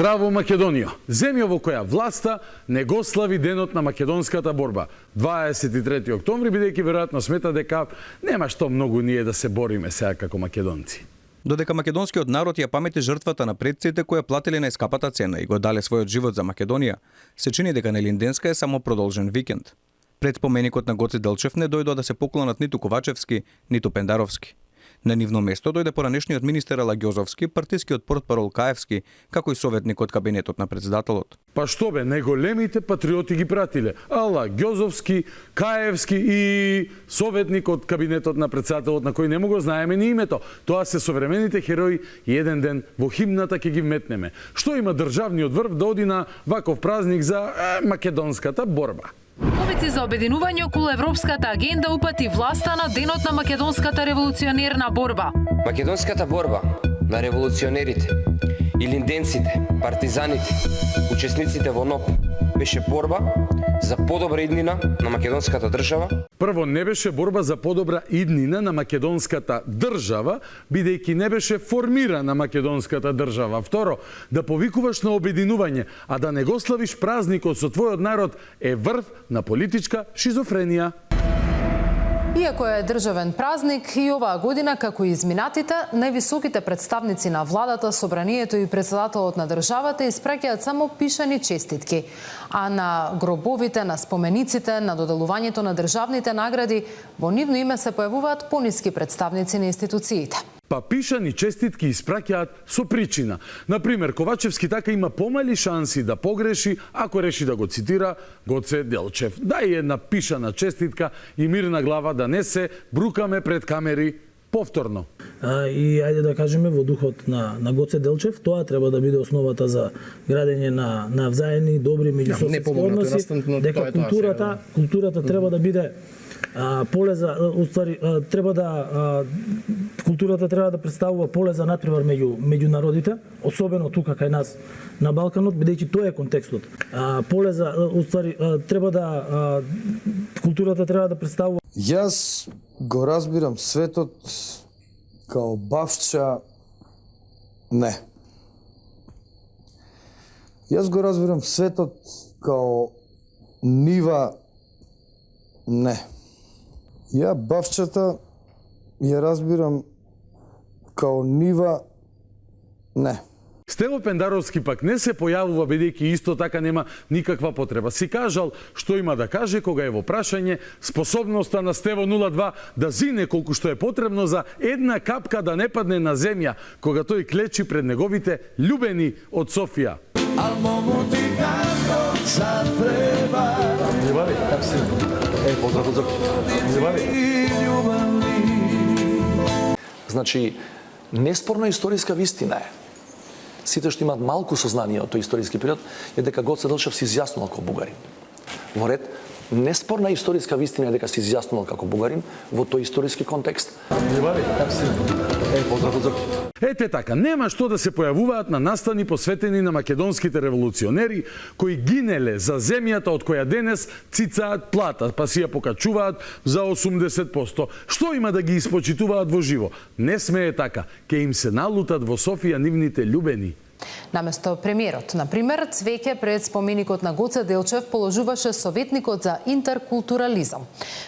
Здраво Македонија, земја во која власта не го слави денот на македонската борба. 23 октомври, бидејќи веројатно смета дека нема што многу ние да се бориме сега како македонци. Додека македонскиот народ ја памети жртвата на предците кои ја платиле најскапата цена и го дале својот живот за Македонија, се чини дека Нелинденска е само продолжен викенд. Пред споменикот на Гоце Делчев не дојдоа да се поклонат ниту Ковачевски, ниту Пендаровски. На нивно место дојде поранешниот министер Ала Ѓозовски, партискиот портпарол Каевски, како и советник од кабинетот на претседателот. Па што бе, најголемите патриоти ги пратиле. Ала Ѓозовски, Каевски и советник од кабинетот на претседателот, на кој не му го знаеме ни името. Тоа се современите херои и еден ден во химната ќе ги метнеме. Што има државниот врв да оди на ваков празник за македонската борба? Повици за обединување околу европската агенда упати власта на денот на македонската револуционерна борба. Македонската борба на револуционерите, илинденците, партизаните, учесниците во НОП беше борба за подобра иднина на македонската држава. Прво, не беше борба за подобра иднина на македонската држава, бидејќи не беше формирана македонската држава. Второ, да повикуваш на обединување, а да не го славиш празникот со твојот народ е врв на политичка шизофренија. Иако е државен празник, и оваа година, како и изминатите, највисоките представници на владата, собранието и претседателот на државата испраќаат само пишани честитки, а на гробовите, на спомениците, на доделувањето на државните награди, во нивно име се појавуваат пониски представници на институциите. Па пишани честитки испраќаат со причина. Например, Ковачевски така има помали шанси да погреши ако реши да го цитира Гоце Делчев. Дај една пишана честитка и мирна глава да не се брукаме пред камери повторно. И ајде да кажеме во духот на Гоце Делчев, тоа треба да биде основата за градење на взаемни добри меѓусоседски односи, дека културата треба да биде поле за, културата треба да представува поле за надпревар меѓу народите, особено тука кај нас на Балканот, бидејќи тоа е контекстот. Културата треба да представува. Јас го разбирам светот као бавча, не. Јас го разбирам светот као нива, не. Ја бавчата ја разбирам као нива, не. Стево Пендаровски пак не се појавува, бидејќи исто така нема никаква потреба. Си кажал што има да каже кога е во прашање способноста на Стево 02 да зине колку што е потребно за една капка да не падне на земја, кога тој клечи пред неговите љубени од Софија. Значи, неспорна историска вистина е. Сите што имаат малку сознание од тој историски период е дека Гоце Делчев се изјаснувал како бугарин. Во ред, неспорна историска вистина е дека се изјаснувал како бугарин во тој историски контекст. Ете така, нема што да се појавуваат на настани посветени на македонските револуционери кои гинеле за земјата од која денес цицаат плата, па си ја покачуваат за 80%. Што има да ги испочитуваат во живо? Не смее така, ке им се налутат во Софија нивните љубени. Наместо премиерот, например, цвеќе пред споменикот на Гоце Делчев положуваше советникот за интеркултурализам.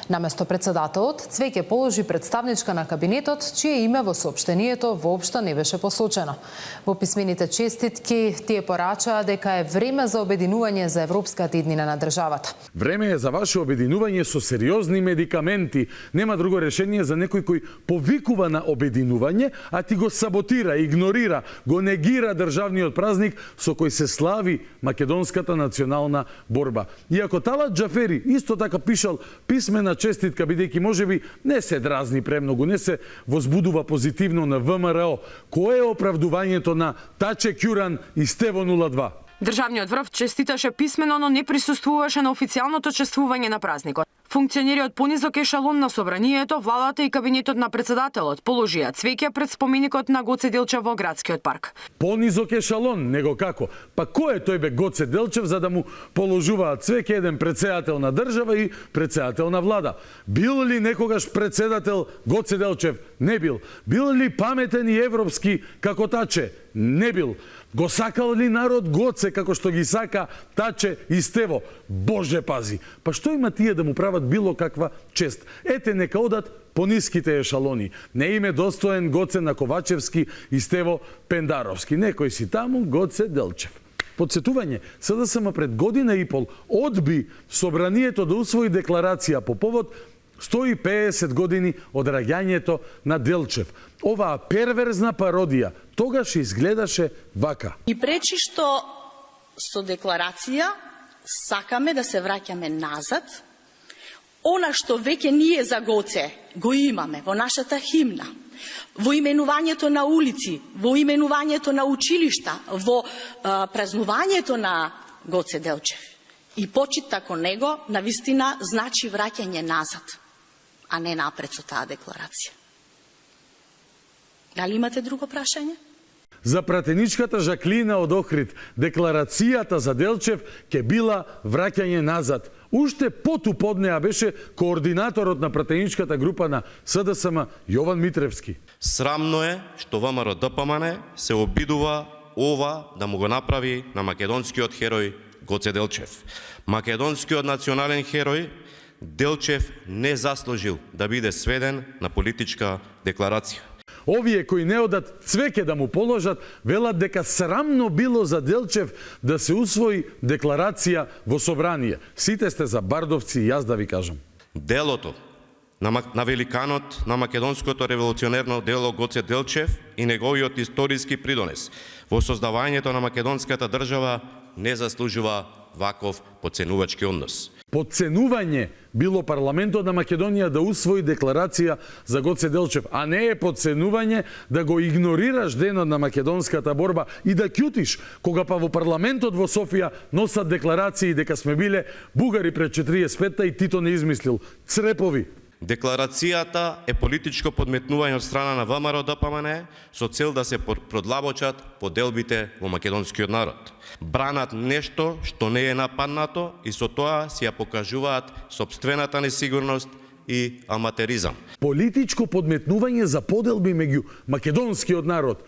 Наместо претседателот, цвеќе положи представничка на кабинетот, чие име во соопштението воопшто не беше посочено. Во писмените честитки тие порачаа дека е време за обединување за европската иднина на државата. Време е за ваше обединување со сериозни медикаменти. Нема друго решение за некој кој повикува на обединување, а ти го саботира, игнорира, го негира државата државниот празник со кој се слави македонската национална борба. Иако Талат Џафери исто така пишал писмена честитка, бидејќи можеби не се дразни премногу, не се возбудува позитивно на ВМРО, кое е оправдувањето на Таче Ќуран и Стево 02? Државниот врв честиташе писмено, но не присуствуваше на официјалното чествување на празникот. Функционери од понизок ешалон на собранието, владата и кабинетот на председателот положија цвеќе пред споменикот на Гоце Делчев во градскиот парк. Понизок ешалон, него како? Па кој е тој бе Гоце Делчев за да му положуваат цвеќе еден председател на држава и председател на влада? Бил ли некогаш председател Гоце Делчев? Не бил. Бил ли паметен и европски како Таче? Не бил. Го сакал ли народ Гоце како што ги сака Таче и Стево? Боже пази! Па што има тие да му прават било каква чест? Ете, нека одат по ниските ешалони. Не им е достоен Гоце Наковачевски и Стево Пендаровски. Некој си таму Гоце Делчев. Подсетување, СДСМ пред година и пол одби собранието да усвои декларација по повод 150 години од раѓањето на Делчев. Оваа перверзна пародија тогаш изгледаше вака. И пречи што со декларација сакаме да се враќаме назад. Она што веќе ние за Гоце го имаме во нашата химна, во именувањето на улици, во именувањето на училишта, во празнувањето на Гоце Делчев и почита кон него, навистина значи враќање назад, а не напред со таа декларација. Дали имате друго прашање? За пратеничката Жаклина од Охрид, декларацијата за Делчев ќе била враќање назад. Уште поту поднеа беше координаторот на пратеничката група на СДСМ Јован Митревски. Срамно е што ВМРО ДПМН се обидува ова да му го направи на македонскиот херој Гоце Делчев. Македонскиот национален херој Делчев не заслужил да биде сведен на политичка декларација. Овие кои не одат цвеќе да му положат, велат дека срамно било за Делчев да се усвои декларација во собрание. Сите сте за бардовци, јас да ви кажам. Делото на великанот на македонското револуционерно дело Гоце Делчев и неговиот историски придонес во создавањето на македонската држава не заслужува ваков подценувачки однос. Подценување било парламентот на Македонија да усвои декларација за Гоце Делчев, а не е подценување да го игнорираш денот на македонската борба и да ќутиш кога па во парламентот во Софија носат декларации дека сме биле бугари пред 45-та и Тито не измислил. Црепови. Декларацијата е политичко подметнување од страна на ВМРО ДПМН со цел да се продлабочат поделбите во македонскиот народ. Бранат нешто што не е нападнато и со тоа си ја покажуваат сопствената несигурност и аматеризам. Политичко подметнување за поделби меѓу македонскиот народ.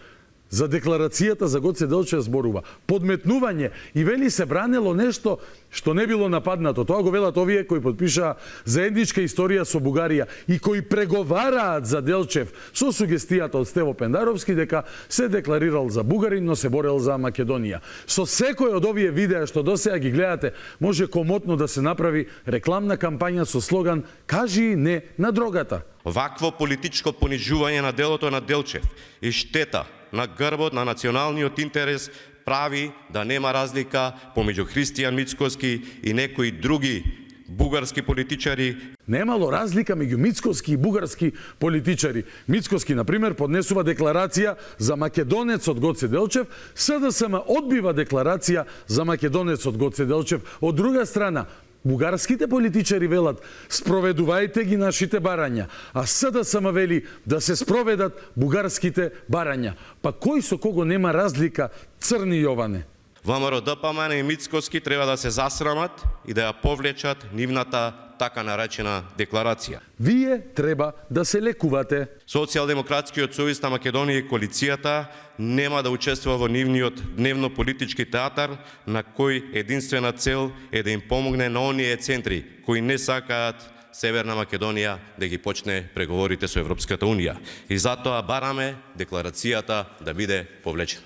За декларацијата за Гоце Делчев зборува. Подметнување и вели се бранело нешто што не било нападнато. Тоа го велат овие кои подпишаа заедничка историја со Бугарија и кои преговараат за Делчев со сугестијата од Стево Пендаровски дека се декларирал за бугарин, но се борел за Македонија. Со секој од овие видеа што досега ги гледате, може комотно да се направи рекламна кампања со слоган "Кажи не на дрогата". Вакво политичко понижување на делото на Делчев и штета на грбот на националниот интерес прави да нема разлика помеѓу Христијан Мицкоски и некои други бугарски политичари. Немало разлика меѓу мицкоски и бугарски политичари. Мицкоски, например, поднесува декларација за македонецот Гоце Делчев, СДСМ одбива декларација за македонецот Гоце Делчев. Од друга страна, бугарските политичари велат спроведувајте ги нашите барања, а СДСМ вели да се спроведат бугарските барања. Па кој со кого нема разлика, Црни Јоване? ВМРО ДПМН и Мицкоски треба да се засрамат и да ја повлечат нивната така наречена декларација. Вие треба да се лекувате. Социјалдемократскиот сојуз на Македонија и коалицијата нема да учествува во нивниот дневно-политички театар, на кој единствена цел е да им помогне на оние центри кои не сакаат Северна Македонија да ги почне преговорите со Европската Унија. И затоа бараме декларацијата да биде повлечена.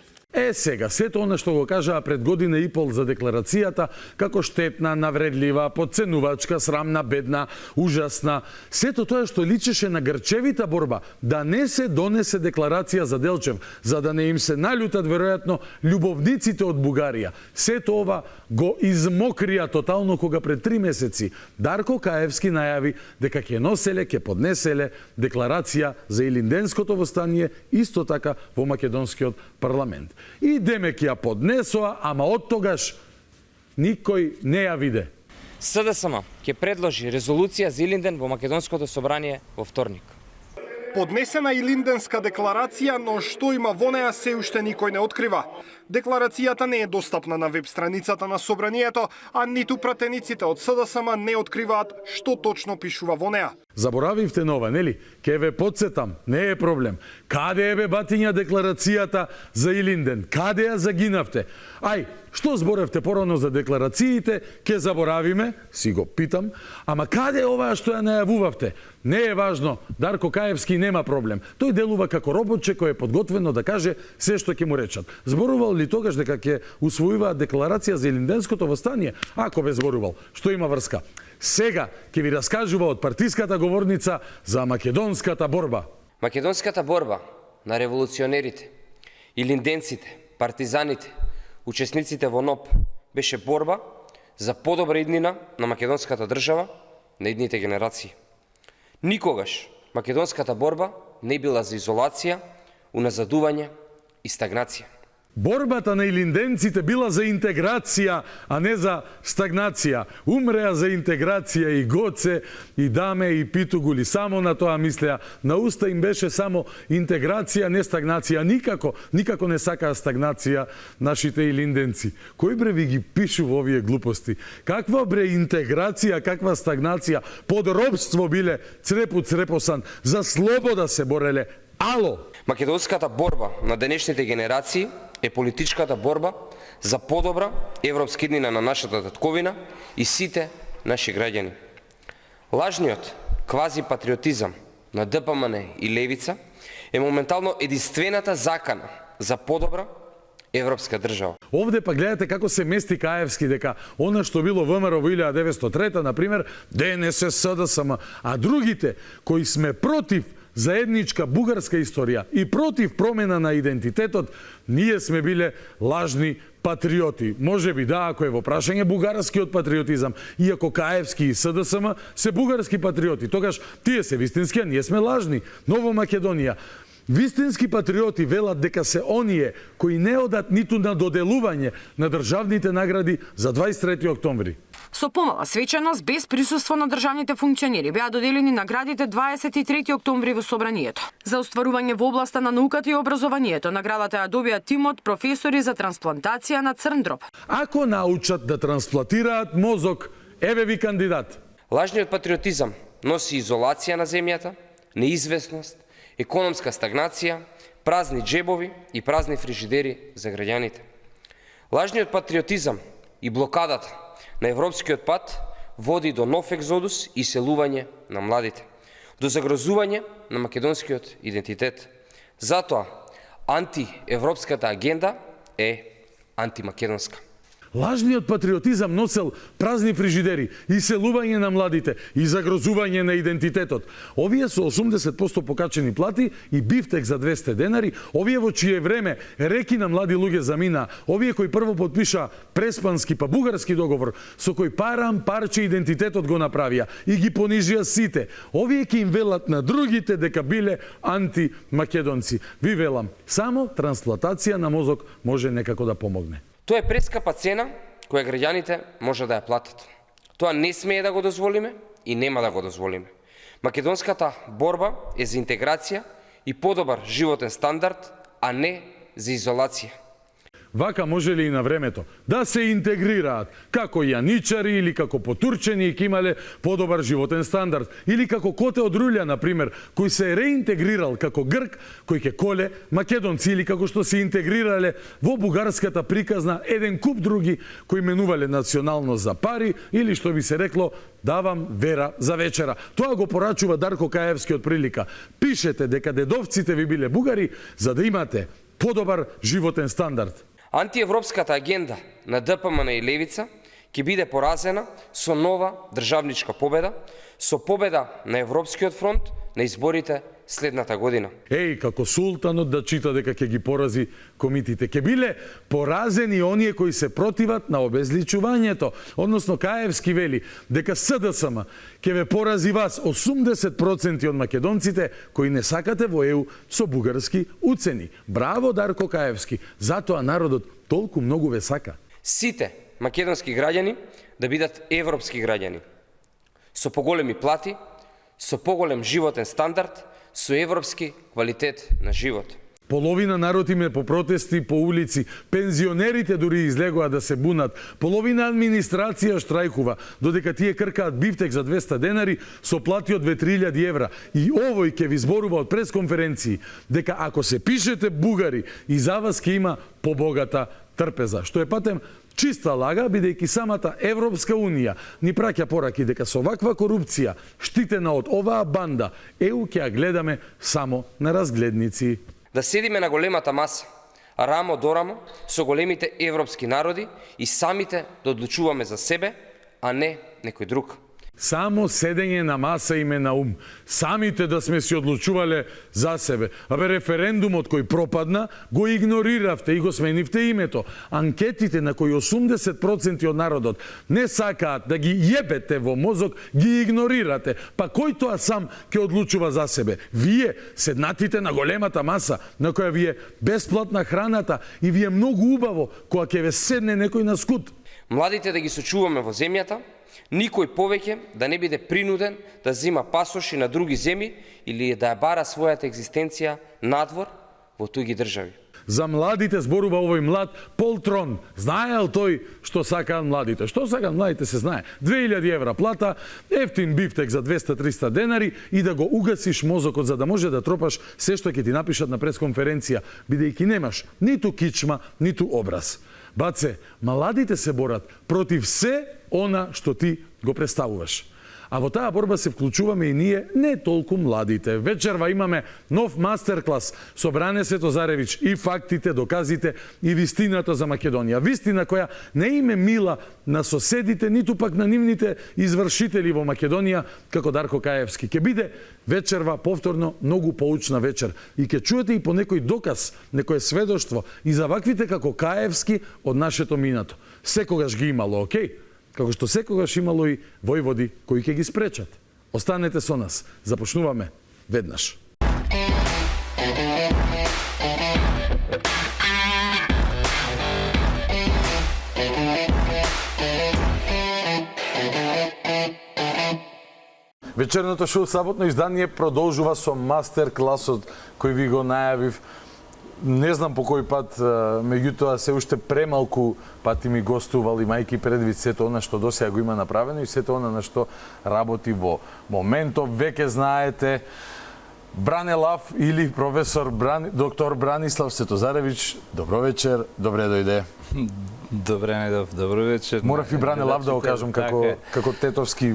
Сега, сето она што го кажаа пред година и пол за декларацијата, како штетна, навредлива, подценувачка, срамна, бедна, ужасна, сето тоа што личеше на грчевита борба да не се донесе декларација за Делчев, за да не им се налютат веројатно љубовниците од Бугарија. Сето ова го измокрија тотално кога пред 3 месеци Дарко Каевски најави дека ќе носеле, ќе поднеселе декларација за Илинденското востание, исто така во македонскиот парламент. И демек ја поднесоа, ама од тогаш никој не ја виде. СДСМ ќе предложи резолуција за Илинден во Македонското собрание во вторник. Поднесена Илинденска декларација, но што има во неа се уште никој не открива. Декларацијата не е достапна на веб страницата на собранието, а ниту пратениците од СДСМ не откриваат што точно пишува во неа. Заборавивте нова, нели? Ке ве подсетам, не е проблем. Каде е бе батиња декларацијата за Илинден? Каде ја загинавте? Ај, што зборевте порано за декларациите, ке заборавиме, си го питам, ама каде е оваа што ја најавувавте? Не е важно, Дарко Каевски нема проблем. Тој делува како роботче кој е подготвено да каже се што ќе му речат. Зборувал ли тогаш дека ќе усвојуваат декларација за Илинденското востание? Ако бе зборувал, што има врска? Сега ќе ви раскажува од партиската говорница за македонската борба. Македонската борба на револуционерите, илинденците, партизаните, учесниците во НОП беше борба за подобра иднина на македонската држава, на идните генерации. Никогаш македонската борба не била за изолација, уназадување и стагнација. Борбата на илинденците била за интеграција, а не за стагнација. Умреа за интеграција и Гоце, и Даме, и Питугули. Само на тоа мислеа. На уста им беше само интеграција, не стагнација. Никако не сакаа стагнација нашите илинденци. Кој бре ви ги пишува овие глупости? Каква бре интеграција, каква стагнација? Под робство биле црепу црепосан, за слобода се бореле. Ало! Македонската борба на денешните генерации е политичката борба за подобра европска иднина на нашата татковина и сите наши граѓани. Лажниот квази-патриотизам на ДПМН и Левица е моментално единствената закана за подобра европска држава. Овде па гледате како се мести Каевски дека она што било ВМРО во 1903, например, ДНС, СДСМ, а другите кои сме против заедничка бугарска историја и против промена на идентитетот, ние сме биле лажни патриоти. Може би да, ако е во прашање бугарскиот патриотизам, иако Каевски и СДСМ се бугарски патриоти, тогаш тие се вистински, а ние сме лажни. Ново Македонија. Вистински патриоти велат дека се оние кои не одат ниту на доделување на државните награди за 23 октомври. Со помала свеченост, без присуство на државните функционери, беа доделени наградите 23 октомври во собранието. За остварување во областа на науката и образованието, наградата ја добија тимот професори за трансплантација на црн дроб. Ако научат да трансплантираат мозок, еве ви кандидат. Лажниот патриотизам носи изолација на земјата, неизвестност, економска стагнација, празни джебови и празни фрижидери за граѓаните. Лажниот патриотизам и блокадата на европскиот пат води до нов екзодус и селување на младите, до загрозување на македонскиот идентитет. Затоа антиевропската агенда е антимакедонска. Лажниот патриотизам носел празни фрижидери, иселување на младите и загрозување на идентитетот. Овие со 80% покачени плати и бифтек за 200 денари, овие во чие време реки на млади луѓе замина, овие кои прво подпиша преспански па бугарски договор, со кој парам парче идентитетот го направија и ги понижија сите. Овие ки им велат на другите дека биле антимакедонци. Ви велам, само трансплантација на мозок може некако да помогне. Тоа е прескапа цена која граѓаните може да ја платат. Тоа не смее да го дозволиме и нема да го дозволиме. Македонската борба е за интеграција и подобар животен стандард, а не за изолација. Вака може ли и на времето да се интегрираат како јаничари или како потурчени и ки имале подобар животен стандард, или како Коте од Рулја, например, кој се реинтегрирал како грк, кој ќе коле македонци, или како што се интегрирале во бугарската приказна еден куп други кои менувале националност за пари, или што би се рекло давам вера за вечера. Тоа го порачува Дарко Каевски од прилика. Пишете дека дедовците ви биле бугари за да имате подобар животен стандард. Антиевропската агенда на ДПМН и Левица ќе биде поразена со нова државничка победа, со победа на Европскиот фронт на изборите следната година. Како султанот да чита дека ќе ги порази комитите. Ќе биле поразени оние кои се противат на обезличувањето, односно Каевски вели дека СДСМ ќе ве порази вас 80% од македонците кои не сакате во ЕУ со бугарски уцени. Браво Дарко Каевски, затоа народот толку многу ве сака. Сите македонски граѓани да бидат европски граѓани, со поголеми плати, со поголем животен стандард, со европски квалитет на живот. Половина народ име по протести по улици, пензионерите дури излегоа да се бунат, половина администрација штрајкува, додека тие кркаат бифтек за 200 денари со плати од 2-3.000 евра. И овој ќе ви зборува од пресконференции дека ако се пишете бугари и за вас ќе има побогата трпеза, што е патем чиста лага, бидејќи самата Европска Унија ни праќа пораки дека со ваква корупција, штитена од оваа банда, ЕУ ќе ја гледаме само на разгледници. Да седиме на големата маса, рамо до рамо со големите европски народи и самите да одлучуваме за себе, а не некој друг. Само седење на маса име на ум. Самите да сме си одлучувале за себе. Абе референдумот кој пропадна, го игнориравте и го сменивте името. Анкетите на кои 80% од народот не сакаат да ги јебете во мозок, ги игнорирате. Па кој тоа сам ќе одлучува за себе? Вие, седнатите на големата маса, на која ви е бесплатна храната и ви е многу убаво кога ќе ве седне некој на скут. Младите да ги сочуваме во земјата, никој повеќе да не биде принуден да зима пасоши на други земји или да ја бара својата екзистенција надвор во туги држави. За младите зборува овој млад полтрон. Знаел тој што сакаат младите? Што сакаат младите се знае. 2000 евра плата, ефтин бифтек за 200-300 денари и да го угасиш мозокот за да може да тропаш се што ќе ти напишат на пресконференција, бидејќи немаш ниту кичма, ниту образ. Баце, младите се борат против се она што ти го представуваш. А во таа борба се вклучуваме и ние, не толку младите. Вечерва имаме нов мастер-клас со Бране Светозаревич и фактите, доказите и вистината за Македонија. Вистина која не име мила на соседите, ниту пак на нивните извршители во Македонија, како Дарко Каевски. Ке биде вечерва повторно многу поучна вечер. И ке чуете и по некој доказ, некој сведоштво и за ваквите како Каевски од нашето минато. Секогаш ги имало, окей? Како што секогаш имало и војводи кои ќе ги спречат. Останете со нас. Започнуваме веднаш. Вечерното шоу саботно издание продолжува со мастер-класот кој ви го најавив. Не знам по кој пат, меѓутоа се уште премалку пати ми гостували мајки предвид сето она што досега го има направено и сето она на што работи во моментов. Веќе знаете, Бране Лав или професор доктор Бранислав Светозаревич. Добро вечер, добре дојде. Добре недов, добро вечер. Морав и Бране Лав да го кажам како тетовски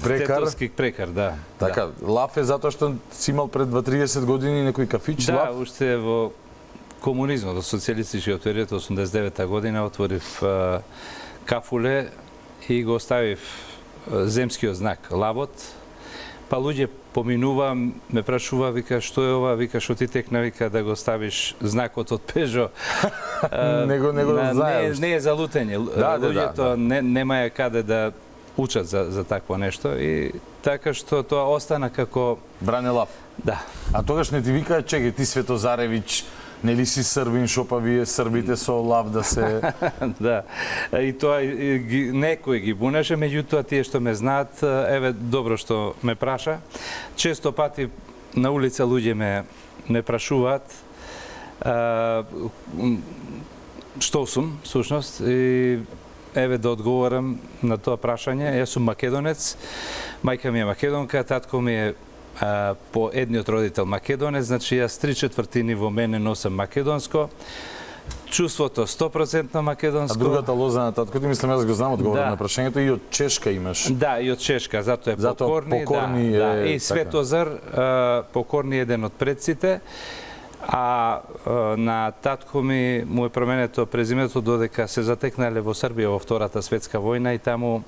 прекар. Тетовски прекар, да. Така, Лав е затоа што си имал пред 20-30 години некој кафич, Лав? Да, уште во комунизмот, социјалистичкиот период, 89-та година, отворив кафуле и го оставив земскиот знак, лавот. Па луѓе поминува, ме прашува, вика, што е ова, вика, што ти текна, вика, да го ставиш знакот од Пежо. Не е за лутење. Луѓето немаја каде да учат за такво нешто и така што тоа остана како Бране Лав. Да. А тогаш не ти викаа, чеке, ти Светозаревич, нели си србин, шо па вие србите со лав да се... Да, и тоа некој ги бунеше, меѓутоа тие што ме знаат, еве, добро што ме праша. Често пати на улица луѓе ме прашуваат што сум, всушност, и еве да одговорам на тоа прашање. Јас сум македонец, мајка ми е македонка, татко ми е по едниот родител македонец, значи јас 3/4 во мене носам македонско. Чувството 100% македонско. А другата лоза на татко ти, мислам, јас го знам одговорот на прашањето, и од Чешка имаш. Да, и од Чешка, затоа е Покорни. Покорни да. И Светозар, Покорни е еден од предците. А на татко ми му е променето презимето додека се затекнале во Србија во Втората светска војна и таму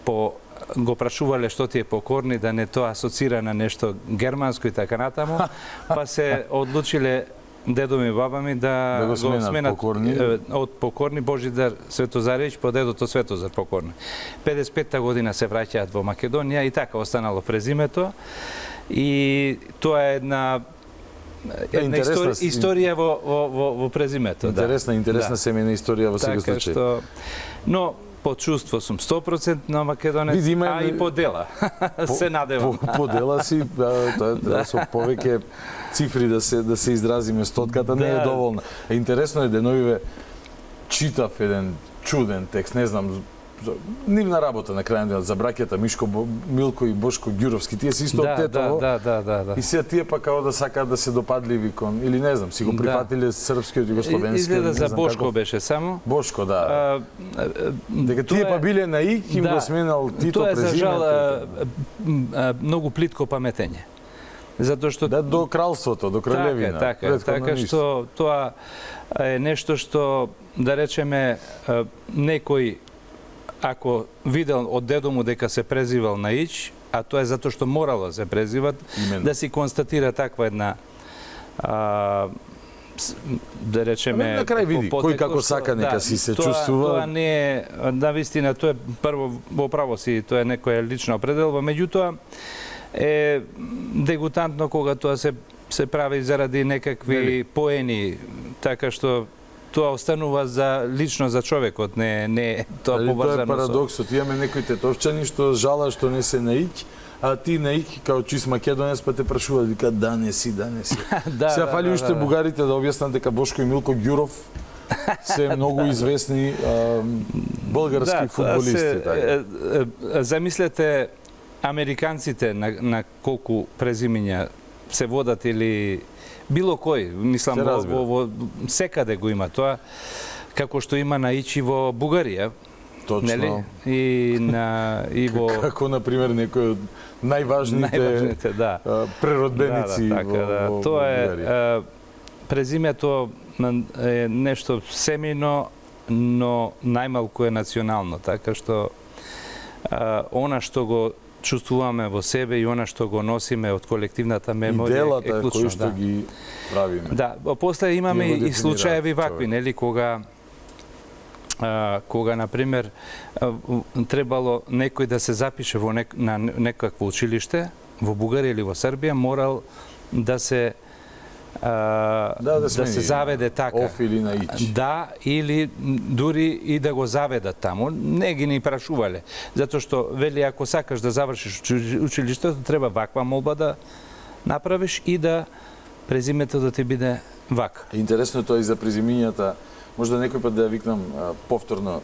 го прашувале што ти е покорни, да не тоа асоцира на нешто германско и така натаму, па се одлучиле дедо ми и баба ми да го сменат од покорни Божидар Светозаревиќ по дедото Светозар покорни. 55-та година се враќаат во Македонија и така останало презимето. И тоа е една историја во презимето. Интересна семејна историја во секој случај. Но по чувство сум 100% на македонец, а и по дела. Се надевам. По дела си, тоа со повеќе цифри да се изразиме, стотката не е доволна. Интересно е деновиве читав еден чуден текст, не знам, нивна работа на крајот денот за браќата Мишко Милко и Бошко Ѓуровски, тие се исто од Тетово. Да. И сега тие па као да сакаат да се допадливи кон, или не знам, си го прифатиле српскиот и југословенскиот. Изгледа за Бошко беше само. Бошко, да. Дека тие па биле на ик, им го сменал Тито презимето. Тоа е за жал многу плитко паметење. Затоа што до кралството, до краљевина. Така што тоа е нешто што, да речеме, некој ако видел од дедо му дека се презивал на Ич, а тоа е затоа што морало да се презиват, да си констатира таква една да речеме на крај види кој како сака нека си се чувствува. Тоа не е, навистина, тоа е прво во право си, тоа е некоја лична определба, меѓутоа е дегутантно кога тоа се прави заради некакви поени, така што тоа останува за лично за човекот, не тоа поврзано со. Тоа е парадоксот, имаме некои тетовчани што жала што не се наик, а ти наик као чист македонец па те прашува дека да не си. Сега фали уште бугарите да објаснат дека Бошко и Милко Ѓуров се многу известни български фудбалисти. Замислете американците на колку презимиња се водат или било кој, мислам, во секаде го има тоа, како што има на Ичи во Бугарија. Точно. И во... Како, например, некој од најважните преродбеници во Тоа е, презимето е нешто семејно, но најмалку е национално, така што она што го чувствуваме во себе и она што го носиме од колективната меморија е клучно. Кои што ги правиме. Да, после имаме и случаеви вакви, нели, кога например требало некој да се запише на некакво училиште во Бугарија или во Србија, морал да се се заведе така. Оф или на Ич. Да, или дури и да го заведат таму. Не ги ни прашувале. Затоа што, вели, ако сакаш да завршиш училиштето, треба ваква молба да направиш и да презимето да ти биде вака. Интересно е тоа и за презимињата. Можда некој пат да ја викнам повторно.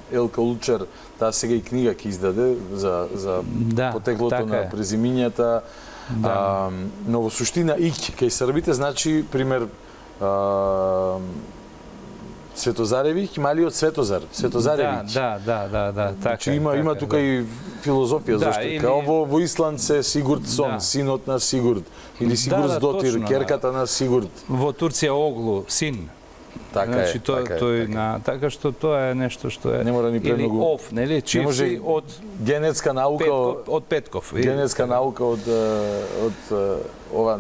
Елка Лучар, таа сега и книга ќе издаде за потеклото на презимињата. Но во суштина ик кај србите значи пример Светозаревиќ, малиот Светозар, Светозаревиќ. Да. Значи има тука и филозофија зашто као во Исланд се Сигурдсон, синот на Сигурд, или Сигурдсдотир, керката на Сигурд. Во Турција Оглу, син. Така е. Така што тоа е нешто што е. Не мора ни премногу. Или Оф, нели? Чивси од генетска наука од Петков. Генетска наука од ова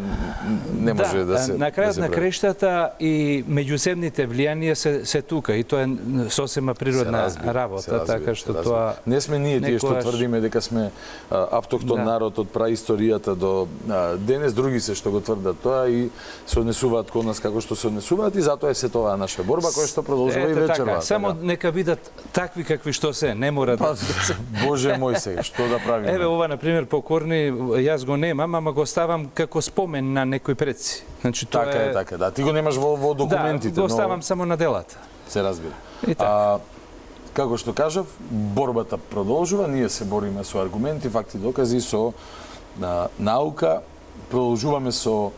не може да се. На крајот на крештата и меѓусебните влијанија се тука и тоа е сосема природна работа, така што тоа не сме ние тие што тврдиме дека сме автохтон народ од праисторијата до денес, други се што го тврдат тоа и се однесуваат кон нас како што се однесуваат и затоа е се тоа наша борба која што продолжува и вечерва. Само нека бидат такви какви што се, не мора да се. Боже мој сега, што да правиме? Еве ова на пример покорни, јас го немам, ама го ставам како спомен на некои предци. Значи тоа е така, да. Ти го немаш во документите, да, го ставам само на делата. Се разбира. Како што кажав, борбата продолжува, ние се бориме со аргументи, факти, докази, со наука, продолжуваме со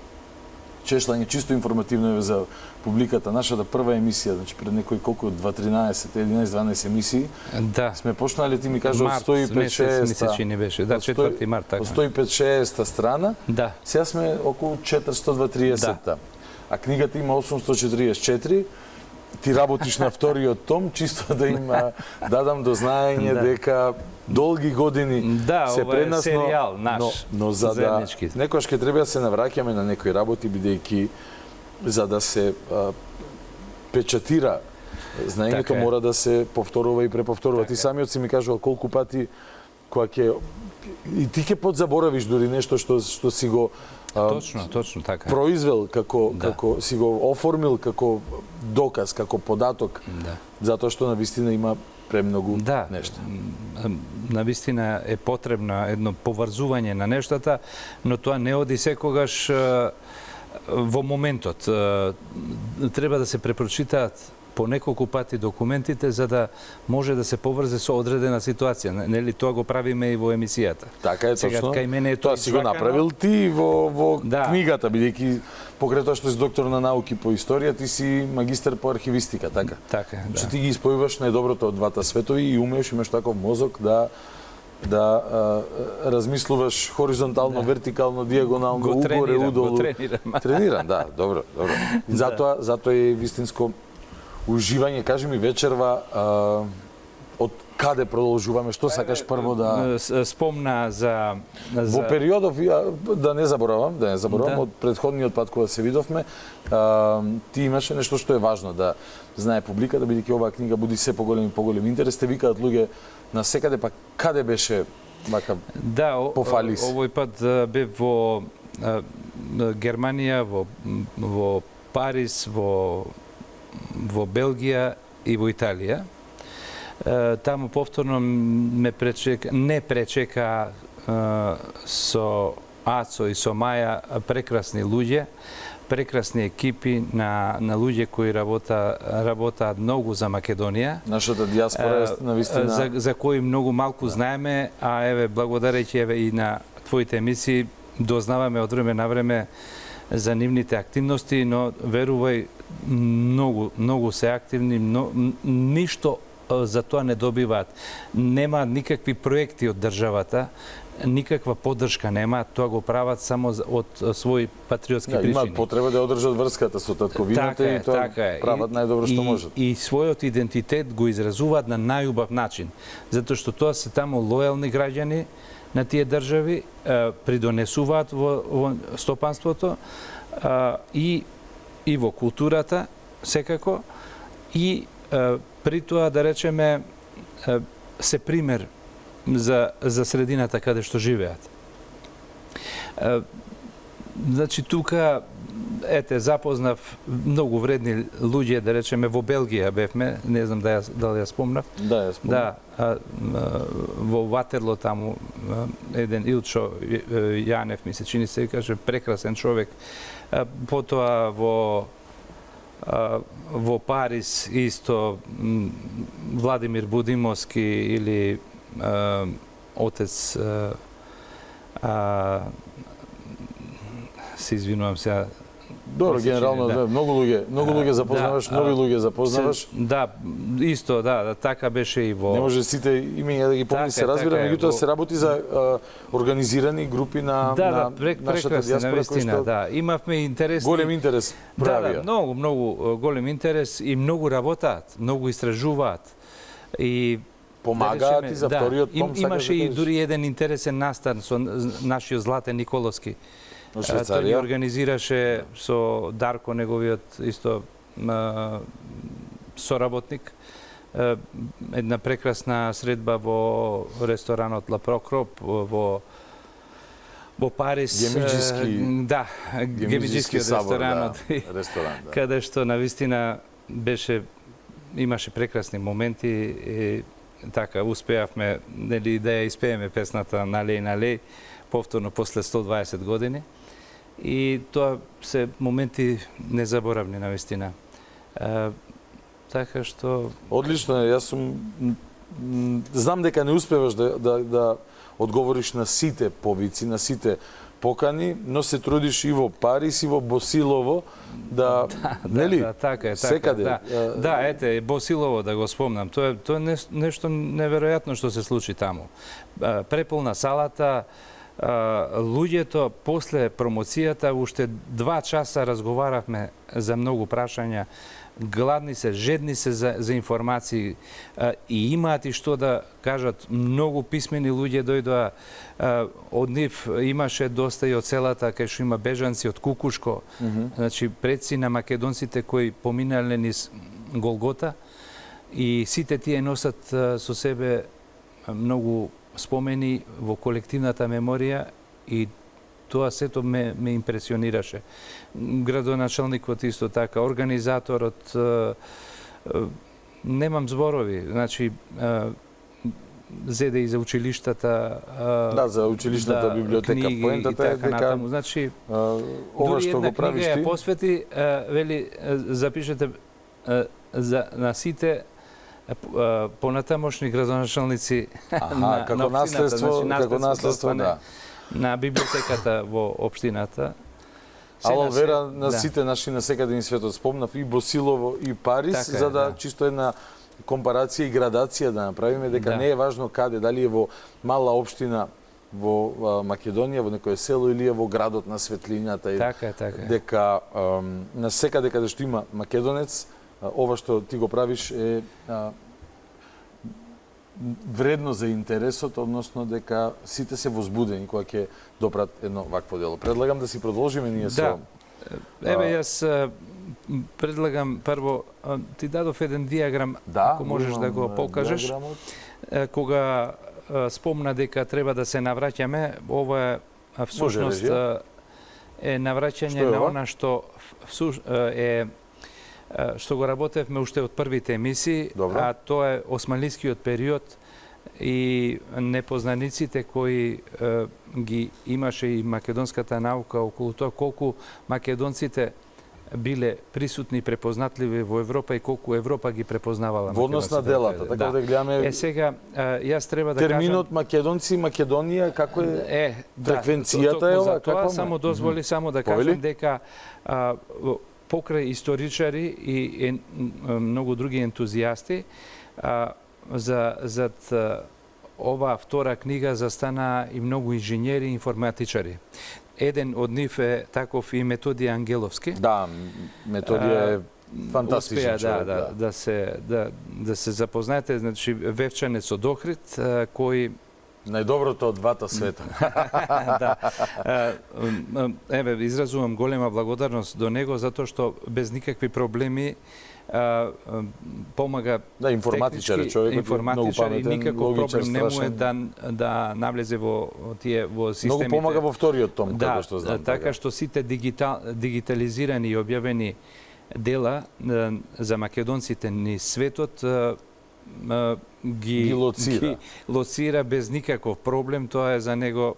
чешлање чисто информативно за публиката, нашата прва емисија, значи пред некои колку 11-12 емисии. Да. Сме почнали, ти ми кажа, од 4. март, така. Од 105-6 страна. Да. Сега сме околу 430-та. а книгата има 844, ти работиш на вториот том, чисто да им дадам до знаење дека долги години се пред нас, серијал наш, но за да некојаш ќе треба да се навраќаме на некои работи, бидејќи за да се печатира знаењето мора да се повторува и преповторува. Ти самиот си ми кажувал колку пати кога ќе и ти ќе подзаборавиш дури нешто што си го точно така. Произвел како си го оформил како доказ, како податок. Затоа што навистина има премногу нешта. Навистина е потребно едно поврзување на нештата, но тоа не оди секогаш во моментот. Треба да се препрочитаат по неколку пати документите за да може да се поврзе со одредена ситуација. Нели тоа го правиме и во емисијата. Така е, точно. Кај мене е тоа си го направил ти во книгата, бидејќи покрај тоа што си доктор на науки по историја, ти си магистар по архивистика, така? Така, да. Значи ти ги испојуваш најдоброто од двата светови и умееш, имаш таков мозок да размислуваш хоризонтално, вертикално, диагонално, угоре, удолу. Тренирам, да, добро. И затоа е вистинско уживање. Кажи ми вечерва, од каде продолжуваме, што сакаш прво да спомна за во периодов, да не заборавам, од претходниот пат кога се видовме, ти имаше нешто што е важно да знае публиката, бидејќи оваа книга буди се поголем интерес, те викаат луѓе на секаде, па каде беше вака? Пофали се. Овој пат бев во Германија, во Париз, во Белгија и во Италија. Таму повторно не пречека со Ацо и со Маја прекрасни луѓе, прекрасни екипи на луѓе кои работаат многу за Македонија. Нашата диаспора е навистина за кои многу малку знаеме, а еве благодарејќи и на твоите емисии дознаваме од време на време за нивните активности, но верувај, многу се активни, ништо за тоа не добиваат. Нема никакви проекти од државата, никаква поддршка нема, тоа го прават само од своји патриотски причини. Имаат потреба да одржат врската со татковината и тоа прават најдобро што можат. И својот идентитет го изразуваат на најубав начин, затоа што тоа се таму лојални граѓани на тие држави, придонесуваат во стопанството и во културата секако, и при тоа да речеме се пример за средината каде што живеат. Значи тука запознав многу вредни луѓе, да речеме во Белгија бевме, не знам дали ја спомнав. Да, ја спомнав. Во Ватерло таму еден Илчо Јанев, ми се чини се каже, прекрасен човек. Потоа во Париз исто Владимир Будимовски или отец се извинувам сега. Добро, генерално многу луѓе запознаваш, нови луѓе запознаваш. Да, исто, така беше и во. Не може сите имења да ги помни, се разбира, меѓутоа се работи за организирани групи на нашата диаспора кои што имавме интересни. Голем интерес правија. Многу голем интерес и многу работаат, многу истражуваат и помагаат и за вториот том. Имаше и дури еден интересен настан со нашиот Златен Николовски. Тој ги организираше со Дарко, неговиот исто соработник, една прекрасна средба во ресторанот Ла Прокроп во Париз. Гемиџискиот ресторанот, каде што навистина имаше прекрасни моменти и така успеавме да ја испееме песната Налеј, повторно после 120 години. И тоа се моменти незаборавни навистина. Така што одлично е, јас знам дека не успеваш да одговориш на сите повици, на сите покани, но се трудиш и во Париз и во Босилово нели? Така е, секаде. Ете, Босилово да го спомнам. Тоа е нешто неверојатно што се случи таму. Преполна салата, луѓето после промоцијата уште 2 часа разговаравме за многу прашања. Гладни се, жедни се за информации и имаат и што да кажат. Многу писмени луѓе дојдоа. Од нив имаше доста и од селата кај што има бежанци од Кукушко. Значи предци на македонците кои поминале низ Голгота и сите тие носат со себе многу спомени во колективната меморија и тоа сето ме импресионираше. Градоначалникот исто така, организаторот, немам зборови, значи зеде и за училиштата, за училиштата библиотека, поентата е дека значи ова што го правиш ти, дури една книга ја посвети, вели запишете на сите понатамошни градоначалници на како наследство, да. На библиотеката во општината. Ало вера на сите наши на секаде in светот, спомнав и Босилово и Парис, за да чисто една компарација и градација да направиме, дека не е важно каде, дали е во мала општина во Македонија, во некое село или е во градот на светлињата. Така. Дека на секаде каде што има македонец, ова што ти го правиш е вредно за интересот, односно дека сите се возбудени кога ќе допрат едно вакво дело. Предлагам да си продолжиме ние со... Еве, јас предлагам прво, ти дадов еден диаграм, ако можеш да го покажеш, кога спомна дека треба да се навраќаме, ова е всушност е навраќање на она што е што го работевме уште од првите емисии, а тоа е османлискиот период и непознаниците кои ги имаше и македонската наука околу тоа, колку македонците биле присутни и препознатливи во Европа и колку Европа ги препознавала. Во однос на делата, така да гледаме... Сега, јас треба да кажам... Терминот македонци, Македонија, како е фреквенцијата е ова? Тоа само дозволи само да кажам дека покрај историчари и многу други ентузијасти, зад ова втора книга застана и многу инженери и информатичари. Еден од нив е таков и Методија Ангеловски. Да, Методија е фантастичен човек. Да се запознаете, значи Вевчанец од Охрид, кој најдоброто од двата света. Еве, изразувам голема благодарност до него, затоа што без никакви проблеми помага информатичар, човекот многу паметен, никаков проблем не му е да навлезе во тие во системите. Многу помага во вториот том, како што знам. Така што сите дигитализирани и објавени дела за македонците ни светот ги лоцира без никаков проблем, тоа е за него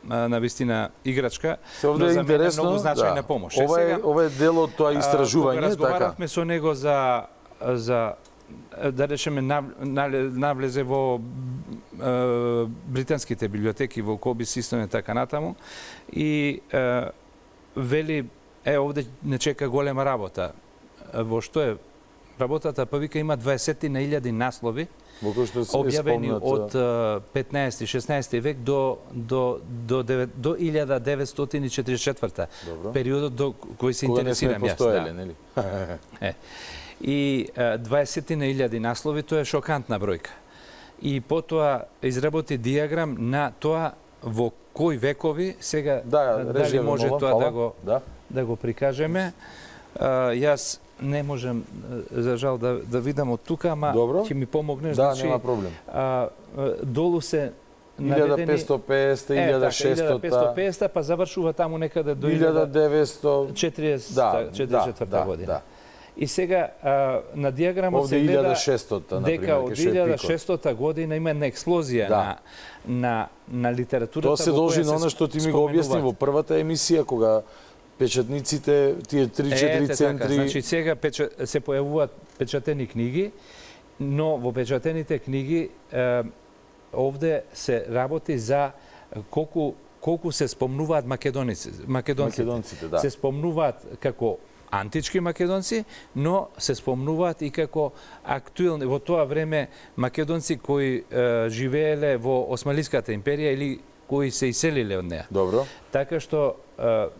навистина играчка, но за мене е многу значајна помош. Ова е дел од тоа истражување, така? Разговаравме со него за да речеме навлезе во британските библиотеки, во Коби систем и така натаму, и вели, овде не чека голема работа. Во што е работата? Па вика има 20.000 наслови, објавени од 15-16 век до 1944, периодот до кој се интересирам јас. И 20.000 наслови, тоа е шокантна бројка. И потоа изработи диаграм на тоа во кои векови, сега дали може тоа да го прикажеме. Јас не можем, за жал, да видам од тука, ама ќе ми помогнеш. Да, нема проблем. Долу се наведени... 1550, 1550, па завршува таму некаде до 1944 година. И сега на диаграмот се гледа дека од 1600 година има една експлозија на литературата. Тоа се должи на оно што ти ми го објасни во првата емисија, кога печатниците, тие 3-4 центри... Значи сега се појавуваат печатени книги, но во печатените книги овде се работи за колку се спомнуваат македонците. Се спомнуваат како антички македонци, но се спомнуваат и како актуелни во тоа време македонци кои живееле во Османлиската империја или кои се иселиле од неа. Добро. Така што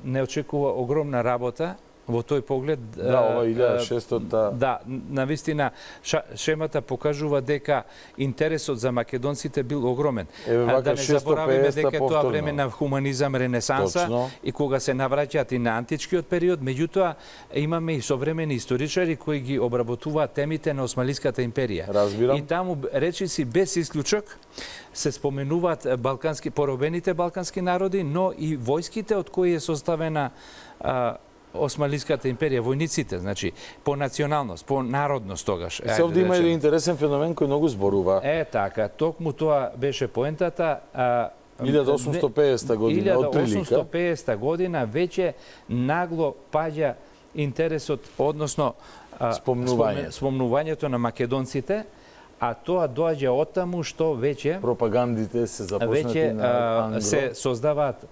не очекува огромна работа во тој поглед. Да, ова 1600-та... Да, навистина шемата покажува дека интересот за македонците бил огромен. Да не заборавиме дека тоа време на хуманизам, ренесанса, точно, и кога се навраќаат и на античкиот период, меѓутоа имаме и современи историчари кои ги обработуваат темите на Османлиската империја. Разбирам. И таму речиси без исклучок се споменуваат поробените балкански народи, но и војските од кои е составена Османлиската империја, војниците, значи, по националност, по народност тогаш. Се овде има еден интересен феномен кој многу зборува. Така, токму тоа беше поентата. 1850 година, од прилика. 1850 година веќе нагло паѓа интересот, односно спомнувањето на македонците, а тоа доаѓа оттаму што веќе пропагандите се започнати на ангро. Се создаваат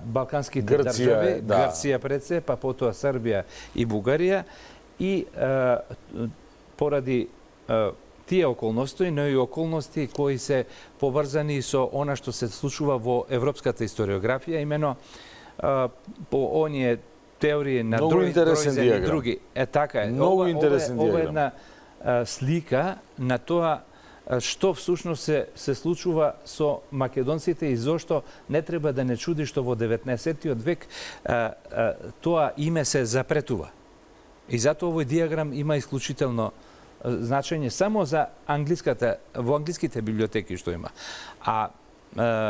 балканските држави, Грција пред се, па потоа Србија и Бугарија, и поради тие околности, но и околности кои се поврзани со она што се случува во европската историографија, имено по оние теории на други. Така е. Многу интересен диаграм. Ова е една слика на тоа што всушност се случува со македонците и зошто не треба да не чуди што во 19-тиот век тоа име се запретува. И затоа овој диаграм има исклучително значење само за во англиските библиотеки што има. А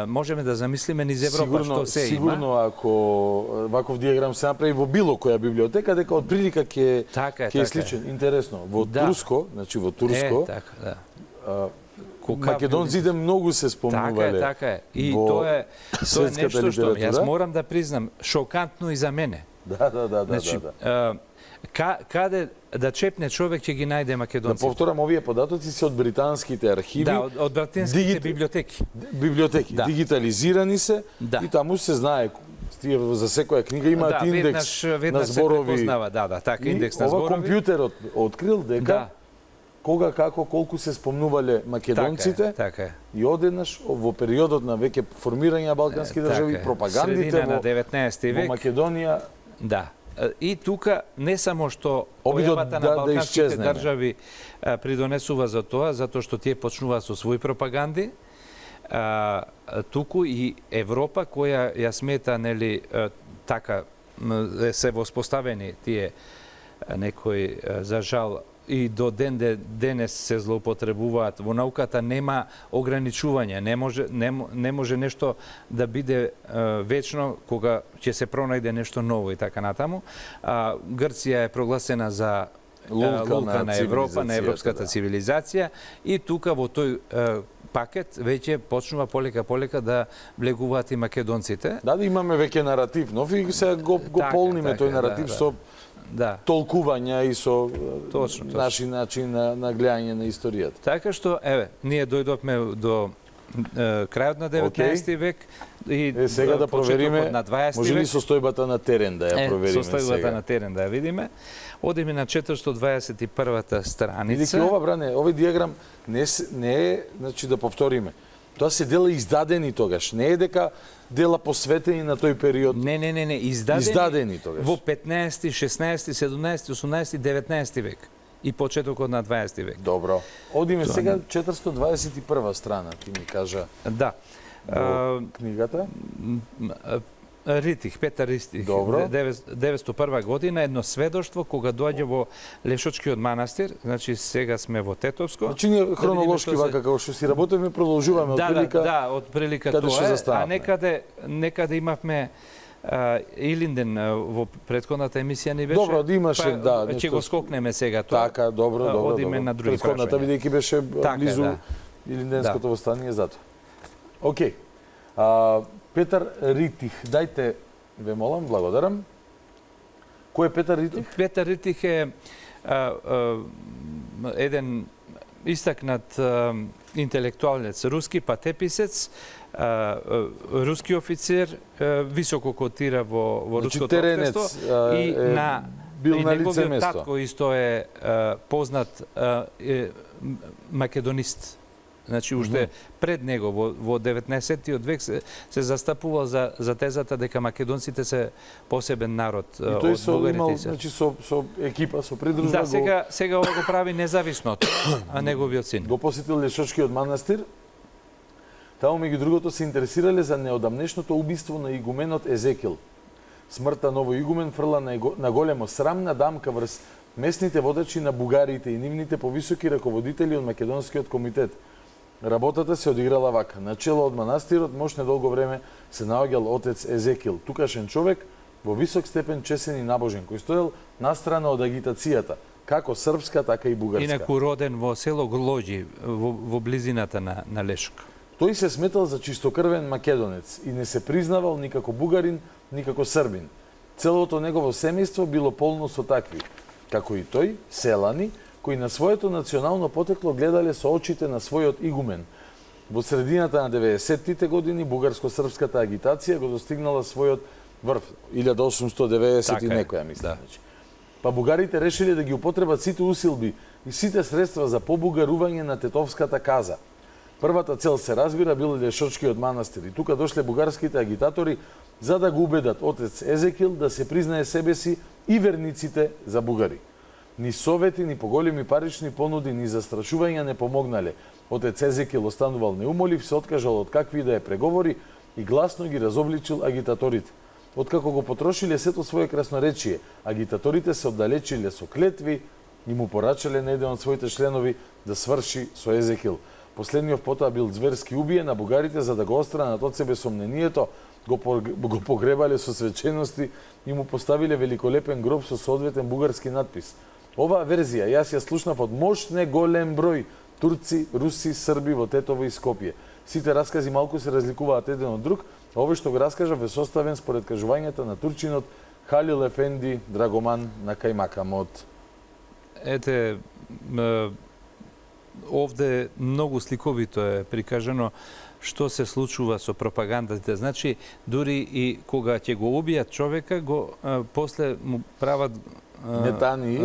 можеме да замислиме низ Европа што се има. Сигурно ако ваков диаграм се направи во било која библиотека, дека од прилика ќе е сличен. Интересно. Во Турско, значи во Турско, македонците многу се спомнувале. Така е. И тоа е нешто што јас морам да признам шокантно и за мене. Да. Значи, каде да чепне човек ќе ги најде македонците. Да повторам, овие податоци се од британските архиви. Да, од британските библиотеки. Библиотеки, дигитализирани се и таму се знае. Тие за секоја книга имаат индекс на зборови. Така, индекс на зборови. Ова компјутерот открил дека кога, како, колку се спомнувале македонците. Така е. И одеднаш во периодот на веќе формирање на балкански држави, пропагандите на 19 век во Македонија. Да. И тука не само што појавата на балканските држави придонесува за тоа, затоа што тие почнуваат со своји пропаганди, туку и Европа која ја смета, нели, така се воспоставени тие некои, за жал, и до денес се злоупотребуваат. Во науката нема ограничување, не може нешто да биде вечно кога ќе се пронајде нешто ново и така натаму. Грција е прогласена за лулка на Европа, на европската цивилизација, и тука во тој пакет веќе почнува полека да влегуваат и македонците. Да, имаме веќе наратив нов и сега го полниме тој наратив со толкувања и со наши начин на гледање на историјата. Така што, ние дојдовме до крајот на 19 век и сега да провериме, на 20 век. Може ли состојбата на терен да ја провериме сега? Состојбата на терен да ја видиме. Одиме на 421-та страница. Или ова, Бране, овој диаграм не е, значи да повториме, тоа се дела издадени тогаш, не е дека дела посветени на тој период. Не, издадени тогаш. Во 15, 16, 17, 18, 19 век и почетокот на 20 век. Добро. Одиме сега 421 страна, ти ми кажа. Да. Во книгата? Ритих, Петар Ритих, 901 година, едно сведоштво кога доаѓа во Лешочкиот манастир, значи сега сме во Тетовско. Значи ние хронолошки вака како што си работиме, продолжуваме од прилика. Да, од прилика тоа е, а некаде имавме Илинден во претходната емисија ни беше. Добро, имаше, ќе го скокнеме сега тоа. Така, добро. Одиме на други прашања. Претходната бидејќи беше близу Илинденското востание затоа. Океј. Петар Ритих, дајте, ве молам, благодарам. Кој е Петар Ритих? Петар Ритих е еден истакнат интелектуалец, руски патеписец, руски офицер, високо котира во руското општество и неговиот татко исто е познат македонист. Значи, уште пред него, во 19-тиот век се застапувал за тезата дека македонците се посебен народ и тој од бугарите. имал, значи, со екипа, со придружба Да, сега ова го прави независно, а неговиот син. Го посетил Лешочкиот манастир. Таму меѓу другото се интересирале за неодамнешното убиство на игуменот Езекил. Смртта ново игумен фрла на големо срамна дамка врз местните водачи на бугариите и нивните повисоки раководители од Македонскиот комитет. Работата се одиграла вака. Начело од манастирот мош недолго време се наоѓал отец Езекил, тукашен човек во висок степен чесен и набожен, кој стоел настрана од агитацијата, како српска, така и бугарска. Инаку роден во село Глоđi, во близината на Лешок. Тој се сметал за чистокрвен македонец и не се признавал никако бугарин, никако србин. Целото негово семејство било полно со такви, како и тој, селани, кои на своето национално потекло гледале со очите на својот игумен. Во средината на 90-тите години бугарско-српската агитација го достигнала својот врв, 1890 и некоја, мислам. Да. Па бугарите решиле да ги употребат сите усилби и сите средства за побугарување на тетовската каза. Првата цел се разбира бил Лешочкиот манастир и тука дошле бугарските агитатори за да го убедат отец Езекил да се признае себе си и верниците за бугари. Ни совети, ни поголеми парични понуди, ни застрашувања не помогнале. Отец Езекил останувал неумолив, се откажал од какви да е преговори и гласно ги разобличил агитаторите. Откако го потрошиле сето свое красноречие, агитаторите се оддалечиле со клетви и му порачале на еден од своите членови да сврши со Езекил. Последниот потоа бил зверски убиен, а бугарите за да го отстранат од себе сомнението, го погребале со свечености и му поставиле великолепен гроб со соодветен бугарски надпис. Оваа верзија јас ја слушнав од мощне голем број турци, руси, срби во Тетово и Скопје. Сите раскази малку се разликуваат еден од друг, а овој што го раскажав е составен според кажувањата на турчинот Халил Ефенди Драгоман на Кајмакамот. Ете, овде многу сликовито е прикажано што се случува со пропагандата. Значи, дури и кога ќе го убијат човека, после му прават метани,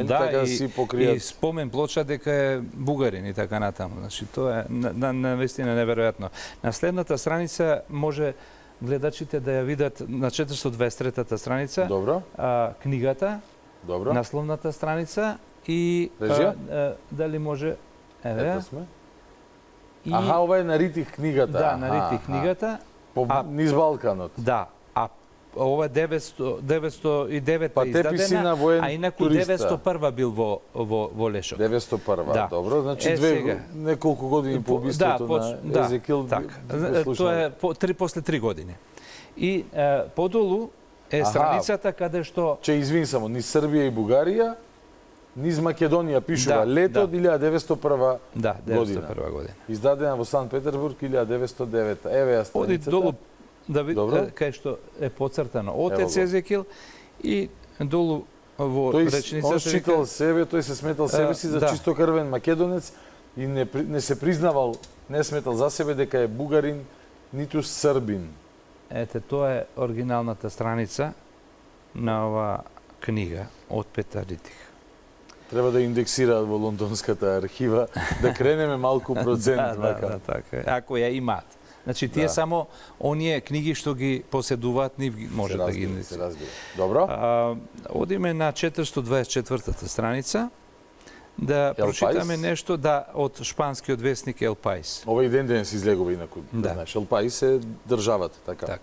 така си покријат. И спомен плоча дека е бугарин и така натаму. Значи, тоа е навистина неверојатно. На следната страница може гледачите да ја видат на 423-та страница. Добро. Книгата, добро. Насловната страница и дали може... Ето сме. Аха, ова е на Ритих книгата. Да, на Ритих книгата. Низ Балканот. Да, ова е 909 издадена, а инаку 901 бил во Лешок. 901, да. Добро, значи неколку години по убиството на Езекил. Тоа е после 3 години. И подолу е страницата каде што... Извин само, низ Србија и Бугарија, низ Македонија пишува лето 1901 година. Издадена во Санкт Петербург 1909. Еве ја страницата. Оди долу да видите кај што е поцртано отец Езекил и долу во речницата. Он читал себе, тој се сметал себе си за чистокрвен македонец и не се признавал, не сметал за себе дека е бугарин, ниту србин. Ете, тоа е оригиналната страница на оваа книга од Петар Ритих. Треба да индексираат во лондонската архива, да кренеме малку процент. Да, така. Ако ја имаат. Значи, тие само оние книги што ги поседуваат, нив може да ги индексираат. Добро. Одиме на 424-та страница, да прочитаме нешто од шпанскиот вестник El País. Овој ден се излегува инаку. Да знаеш, El País е државата, така.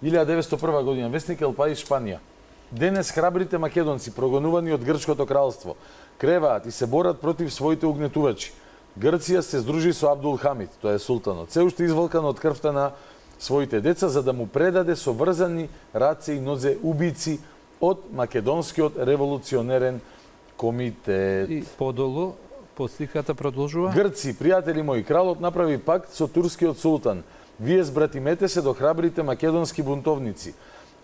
1901 година, вестник El País, Шпанија. Денес храбрите македонци, прогонувани од Грчкото кралство, креваат и се борат против своите угнетувачи. Грција се здружи со Абдул Хамид, тоа е султанот, се уште изволкан од крвта на своите деца, за да му предаде со врзани раце и нозе убици од Македонскиот револуционерен комитет. И подолу, посликата продолжува. Грци, пријатели мои, кралот направи пакт со турскиот султан. Вие збратимете се до храбрите македонски бунтовници.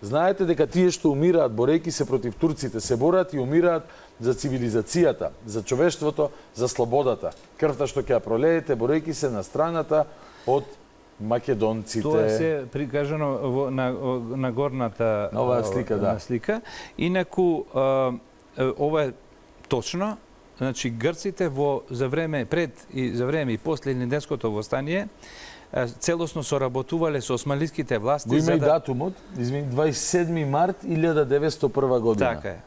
Знаете дека тие што умираат борејќи се против турците, се борат и умираат за цивилизацијата, за човештвото, за слободата. Крвта што ќе ја пролеете борејќи се на страната од македонците. Тоа се прикажано на горната на оваа слика, слика. Инаку ова е точно, значи грците за време и после Илинденското востание целосно соработувале со османлиските власти. Го има и датумот, 27 март 1901 година. Така е.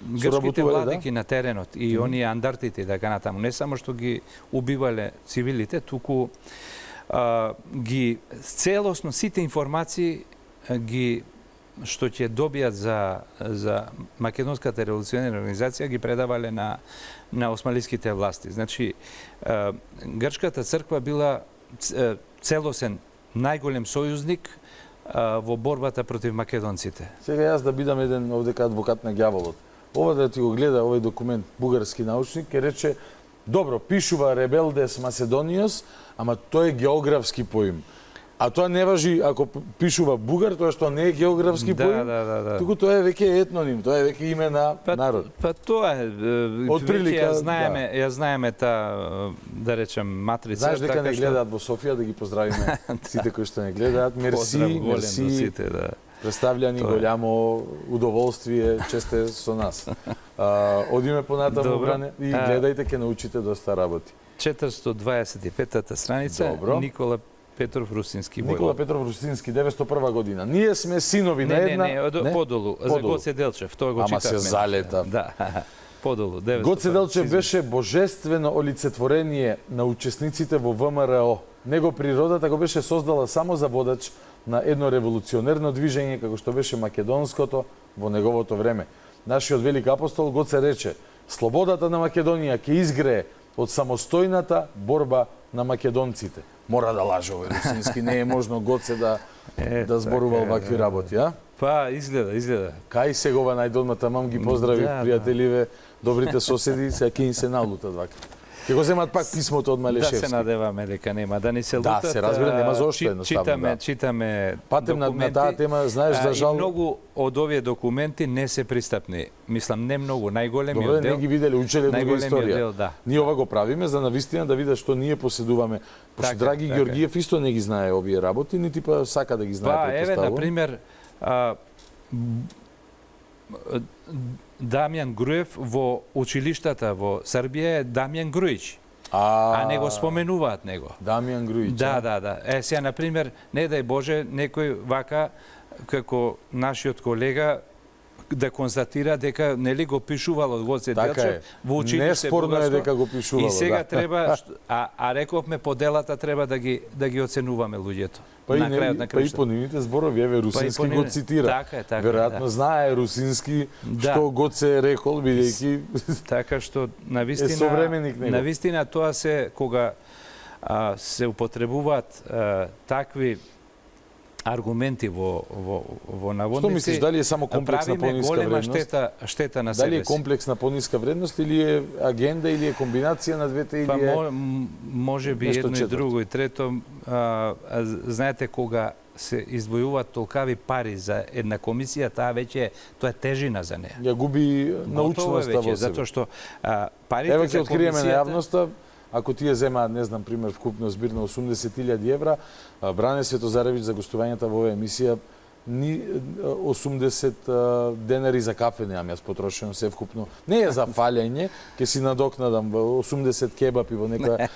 Грчките владики на теренот и оние андартите така натаму, не само што ги убивале цивилите, туку ги целосно сите информации ги што ќе добијат за Македонската револуционерна организација ги предавале на османлиските власти. Значи грчката црква била целосен најголем сојузник во борбата против македонците. Сега јас да бидам еден овдека адвокат на ѓаволот. Ова да ти го гледа овој документ бугарски научник ќе рече добро, пишува Ребелдес Macedonios, ама тој е географски поим. А тоа не важи ако пишува бугар, тоа што не е географски поим. Да. Туку тоа е веќе етноним, тоа е веќе име на народ. Па тоа е Отприлика ја знаеме та да речем матрица. Знаеш дека не гледаат во Софија, да ги поздравиме сите кои што не гледаат. Мерси. Представљани голямо удоволствие, честе со нас. Одиме понатаму, Бране, и гледајте, ќе научите доста работи. 425-та страница. Добро. Никола Петров Русински. Никола Петров Русински, 901 година. Ние сме синови на една... Не, подолу, за Гоце Делчев, тоа го читавме. Ама се залета. Да, подолу, 901. Гоце Делчев беше божествено олицетворение на учесниците во ВМРО. Него природата го беше создала само за водач на едно револуционерно движење како што беше македонското во неговото време. Нашиот велик апостол Гоце рече: слободата на Македонија ќе изгрее од самостојната борба на македонците. Мора да лаже овој Русински, не е можно Гоце да зборувал вакви работи, а? Па, изгледа. Кај сегова најдолмата мам ги поздравив, пријателиве, добрите соседи, сега ќе им се налутат вака. Ќе го земат пак писмото од Малешевски. Да се надеваме дека нема да ни се лутат. Да, се разбира, нема зошто едноставно. Читаме патем на таа тема, знаеш за жал. И многу од овие документи не се пристапни. Мислам, не многу, најголемиот дел. Не ги виделе, учеле друга историја. Дел, да. Ние ова го правиме за навистина да видат што ние поседуваме. Пошто Драги Георгиев исто не ги знае овие работи, нити па сака да ги знае. Па, еве, на пример, Дамјан Груев во училиштата во Србија е Дамјан Груиќ. А не го споменуваат него. Дамјан Груиќ. Да. Сега, на пример, не дај Боже, некој вака, како нашиот колега, да констатира дека нели го пишувал од Гоце Делчев во училиште. Неспорно е дека го пишувало. И сега треба, а рековме по делата треба да ги оценуваме луѓето. Па и по нивните зборови, еве Русински го цитира. Така. Веројатно знае Русински што Гоце рекол, бидејќи така што навистина е современик него. Навистина тоа се кога се употребуваат такви аргументи во наводници. Што мислиш, дали е само комплекс на пониска вредност? Штета на себе си. Дали е комплекс на пониска вредност или е агенда или е комбинација на двете или е може би едно и друго и трето. Знаете, кога се издвојуваат толкави пари за една комисија, тоа е тежина за неа. Ја губи научноста во себе. Затоа што парите еве за ќе откриеме на јавноста. Ако тие земаат, не знам, пример, вкупно збир на 80.000 евра, Бране Светозаревиќ за гостувањето во оваа емисија 80 денари за кафе неам јас потрошено се вкупно. Не е за фалење, ќе си надокнадам 80 кебапи во некоја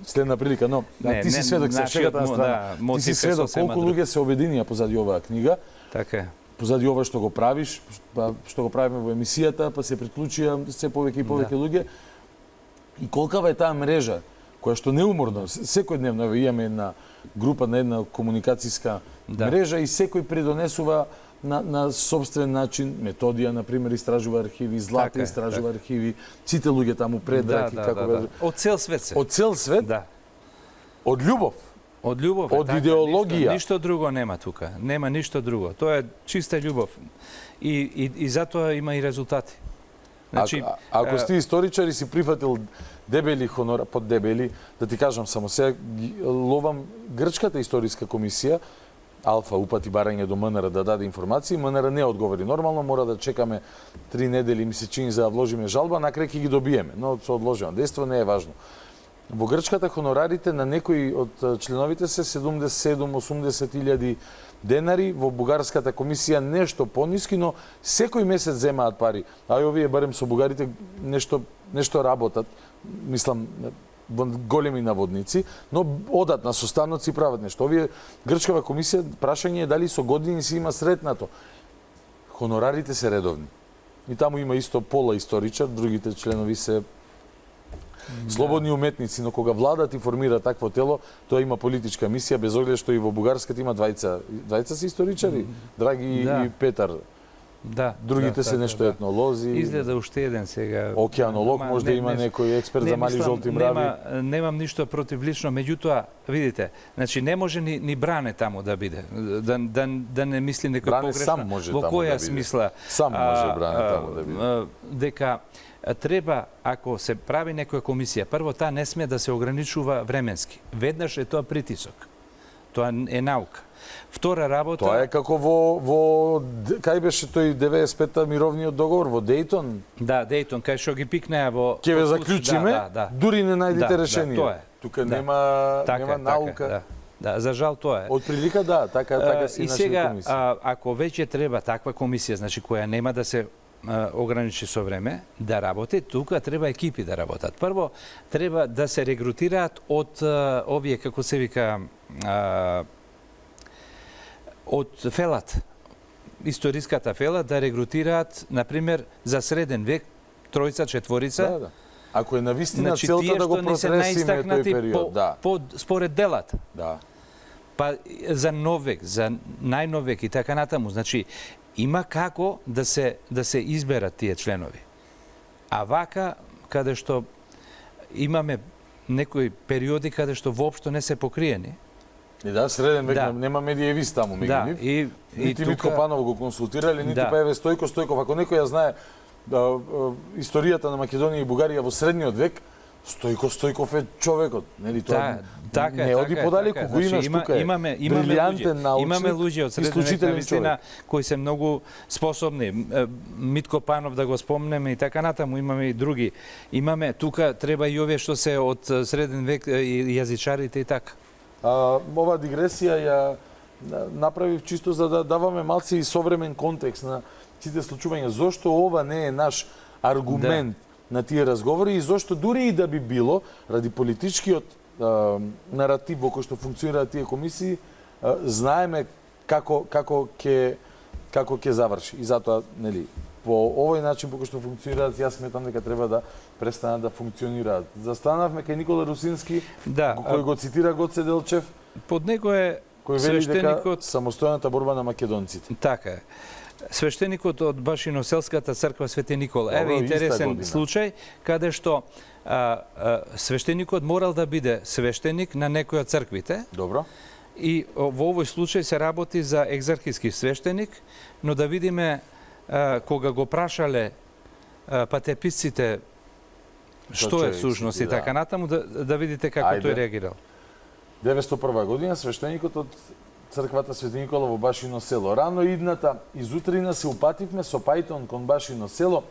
следна прилика, но ти си сведок се шегата на страна. Ти си сведок колку луѓе се обединија позади оваа книга. Така е. Позади ова што го правиш, што го правиме во емисијата, па се приклучија се повеќе и повеќе луѓе. И колкава е таа мрежа, која што неуморно, секојдневно имаме една група на една комуникацијска мрежа и секој предонесува на собствен начин. Методија, например, истражува архиви, Злата истражува архиви, сите луѓе таму предраки, како од цел свет се. Од цел свет? Да. Од љубов. Од љубов. Од идеологија. Ништо друго нема тука. Нема ништо друго. Тоа е чиста љубов. И затоа има и резултати. Значи, ако сте историчар и си прифатил дебели хонора, под дебели, да ти кажам само сега, ловам Грчката историска комисија, Алфа упати барање до МНР да даде информации, МНР не одговори. Нормално мора да чекаме 3 недели, ми се чини за да вложиме жалба, накрај ќе ги добиеме, но со одложено дејство не е важно. Во Грчката хонорарите на некои од членовите се 77-80 илјади денари, во Бугарската комисија нешто пониски, но секој месец земаат пари. А и овие барем со бугарите нешто работат, мислам во големи наводници, но одат на состаноци и прават нешто. Овие Грчкава комисија, прашање е дали со години си има сретнато. Хонорарите се редовни. И таму има исто пола историчар, другите членови се слободни уметници, но кога владат и формира такво тело, тоа има политичка мисија, без оглед што и во Бугарската има двајца се историчари, Драги и Петар. Да. Другите се нешто етнолози. Изгледа уште еден сега. Океанолог може да има некој експерт за мали жолти мрави. Немам ништо против лично, меѓутоа, видите, значи не може ни Бране таму да биде. Да не мисли некој погрешно. Сам може во која да биде. смисла? Сам може Бране таму да биде. Дека треба, ако се прави некоја комисија, прво таа не сме да се ограничува временски. Веднаш е тоа притисок. Тоа е наука. Втора работа... Тоа е како во кај беше тој 95-та мировниот договор во Дејтон? Да, Дејтон, кај што ги пикнеа во... Ќе ве заклучиме, дури не најдете решение. Тоа е. Тука нема наука. Да, за жал тоа е. Од прилика така си и нашите сега, комисии. ако веќе треба таква комисија, значи која нема да се ограничи со време, да работи, тука треба екипи да работат. Прво, треба да се регрутираат од овие, како се вика, од фелат, историската фела, да регрутираат, например, за среден век, тројца, четворица. Да. Ако е навистина целта да го протресиме тој период, според делата. Да. Па за нов век, за најнов век и така натаму. Значи, има како да се изберат тие членови. А вака, каде што имаме некои периоди каде што воопшто не се покриени. И да, среден век нема медиевист таму меѓу нив. Нити Митко Панов го консултирале, нити па еве Стојков. Ако некој ја знае историјата на Македонија и Бугарија во средниот век, Стојков е човекот, нели тоа? Така, не оди подалеку, го имаш тука. Брилијантен научник, имаме луѓе од средна вистина кои се многу способни. Митко Панов да го спомнеме и така натаму, имаме и други. Имаме тука треба и овие што се од среден век и јазичарите и така. Ова дигресија ја направив чисто за да даваме малци и современ контекст на сите случувања. Зошто ова не е наш аргумент на тие разговори и зошто дури и да би било, ради политичкиот наратив во кој што функционираат тие комисии, знаеме како ќе заврши. И затоа, нели, по овој начин по кој што функционираат, јас сметам дека треба да престанат да функционираат. Застанавме кај Никола Русински, кој го цитира Гоце Делчев. Под него е свештеникот самостојната борба на македонците. Така е. Свештеникот од Башиноселската црква Свети Никола. Еве интересен случај каде што свештеникот морал да биде свештеник на некој од црквите. Добро. И во овој случај се работи за екзархиски свештеник, но да видиме кога го прашале патеписците што е всушност и така натаму, да видите како тој реагирал. 901 година свештеникот од црквата Свети Никола во Башино село. Рано идната изутрина се упативме со пајтон кон Башино село,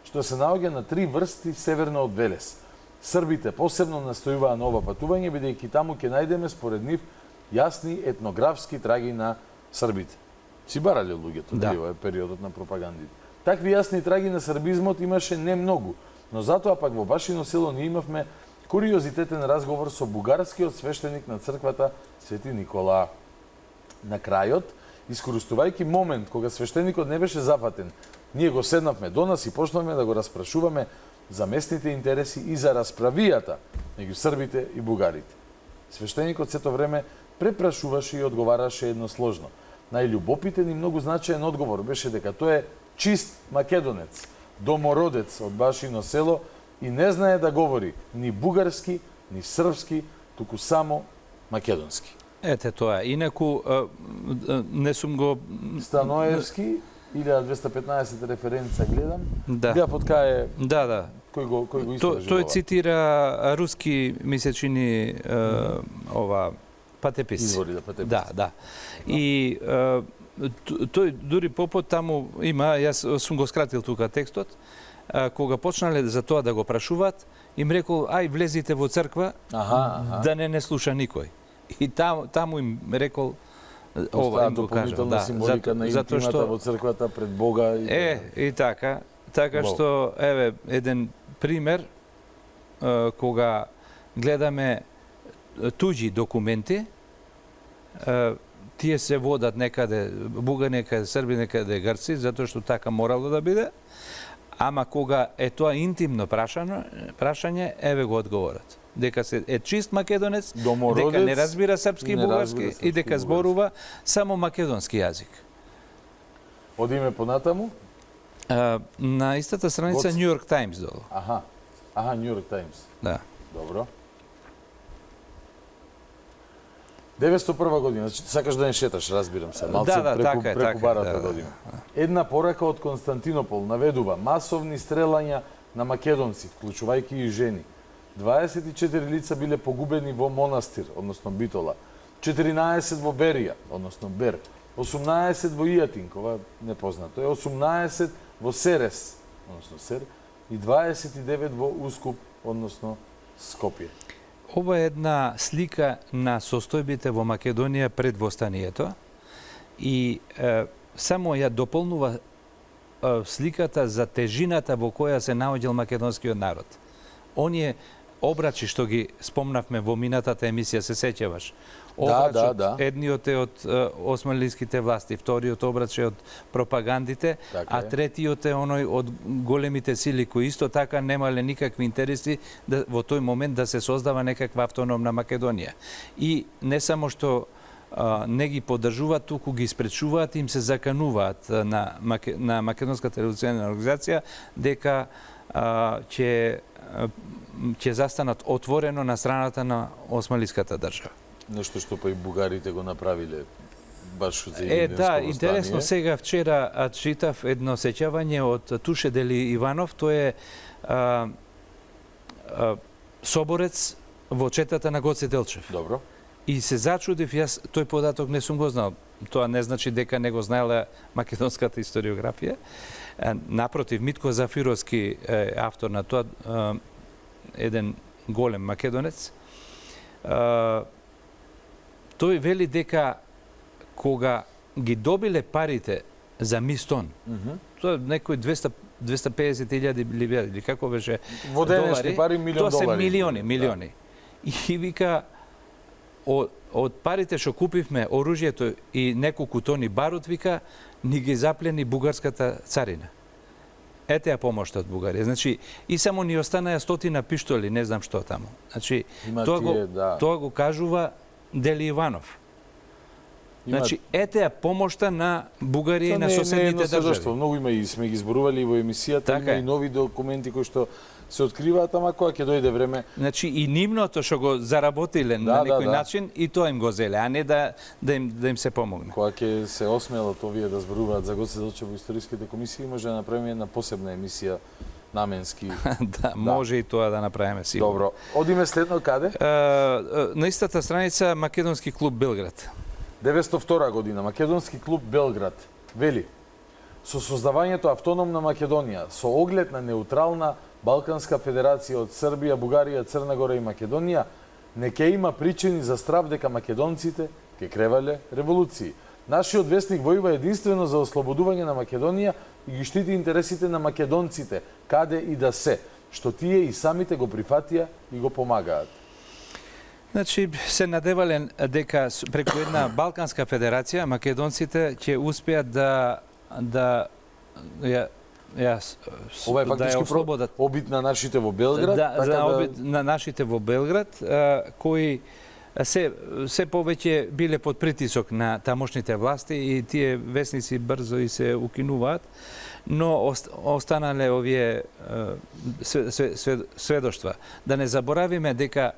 што се наоѓа на 3 врсти северно од Велес. Србите посебно настојуваа на ова патување, бидејќи таму ќе најдеме според нив јасни етнографски траги на србите. Си барале луѓето, ова е периодот на пропагандите. Такви јасни траги на србизмот имаше не многу, но затоа пак во Башино село ние имавме куриозитетен разговор со бугарскиот свештеник на црквата Свети Никола. На крајот, искористувајќи момент кога свештеникот не беше зафатен, ние го седнавме до нас и почнавме да го распрашуваме за местните интереси и за расправијата меѓу србите и бугарите. Свештеникот сето време препрашуваше и одговараше едносложно. Најљубопитен и многу значаен одговор беше дека тој е чист македонец, домородец од Башино село и не знае да говори ни бугарски, ни српски, туку само македонски. Ете тоа. Инаку не сум го Станоевски 1215 референца гледам. Да. Гледав од кај Да. Кој го истражува? Тој цитира руски месечини патеписи. Извори патеписи. Да. И тој дури попот таму има, јас сум го скратил тука текстот, кога почнале за тоа да го прашуваат, им рекол, ај влезите во црква, да не слуша никој. И таму им рекол, ова им го кажа. Да, символика на интимата во црквата пред Бога. И така. Така што, еве, еден пример, кога гледаме туѓи документи, тие се водат некаде бугари, некаде срби, некаде грци, затоа што така морало да биде. Ама кога е тоа интимно прашање, еве го одговорат. Дека се е чист македонец, дека не разбира српски и бугарски и дека зборува само македонски јазик. Одиме понатаму? На истата страница New York Times долу. New York Times. Да. Добро. 901 година, сакаш да не шеташ, разбирам се, малце преку барата да одиме. Една порака од Константинопол наведува масовни стрелања на македонци, вклучувајќи и жени. 24 лица биле погубени во Монастир, односно Битола, 14 во Берија, односно Бер, 18 во Ијатинк, ова непознато е, 18 во Серес, односно Сер, и 29 во Ускуп, односно Скопје. Ова е една слика на состојбите во Македонија пред востанието и само ја дополнува сликата за тежината во која се наоѓал македонскиот народ. Оние обрачи што ги спомнавме во минатата емисија, се сеќаваш? Обрачот, едниот е од османлиските власти, вториот обрач е од пропагандите, а третиот е оној од големите сили кои исто така немале никакви интереси во тој момент да се создава некаква автономна Македонија. И не само што не ги поддржуваат, туку ги спречуваат и им се закануваат на Македонската револуционарна организација дека ќе застанат отворено на страната на османлиската држава. Нешто што па и бугарите го направиле баш за Илинденско востание. Интересно, сега вчера читав едно сеќавање од Туше Дели Иванов, тој е соборец во четата на Гоце Делчев. Добро. И се зачудив, јас тој податок не сум го знал. Тоа не значи дека не го знаела македонската историографија. Напротив, Митко Зафировски е автор на тоа, еден голем македонец. Тој вели дека кога ги добиле парите за Мистон, тоа некои 250.000 ливија, или како беше, во денешни пари $1,000,000. Тоа се милиони. И вика, од парите што купивме оружјето и неколку тони барут, вика, ни ги заплени бугарската царина. Ете ја помошта од Бугарија. Значи, и само ни останаја 100 пиштоли, не знам што таму. Значи, тоа го кажува Дели Иванов. Значи, ете ја помошта на Бугарија и на соседните држави. Многу има и сме ги зборували во емисијата, има и нови документи кои што се откриваат, ама кога ќе дојде време. Значи и нивното што го заработиле на некој начин, и тоа им го зеле, а не да им се помогне. Кога ќе се осмелат овие да зборуваат за Гоце Делчев во историските комисии, може да направиме една посебна емисија наменски. Да, може и тоа да направиме сигурно. Добро. Одиме следно каде? На истата страница Македонски клуб Белград. 902 година Македонски клуб Белград вели: со создавањето автономна Македонија со оглед на неутрална Балканска федерација од Србија, Бугарија, Црна Гора и Македонија, не ќе има причини за страв дека македонците ќе кревале револуции. Нашиот вестник војува единствено за ослободување на Македонија и ги штити интересите на македонците, каде и да се, што тие и самите го прифатија и го помагаат. Значи, се надевале дека преку една Балканска федерација македонците ќе успеат да ова е фактички обид на нашите во Белград, на нашите во Белград, кои се повеќе биле под притисок на тамошните власти и тие вестници брзо и се укинуваат, но останале овие сведоштва. Да не заборавиме дека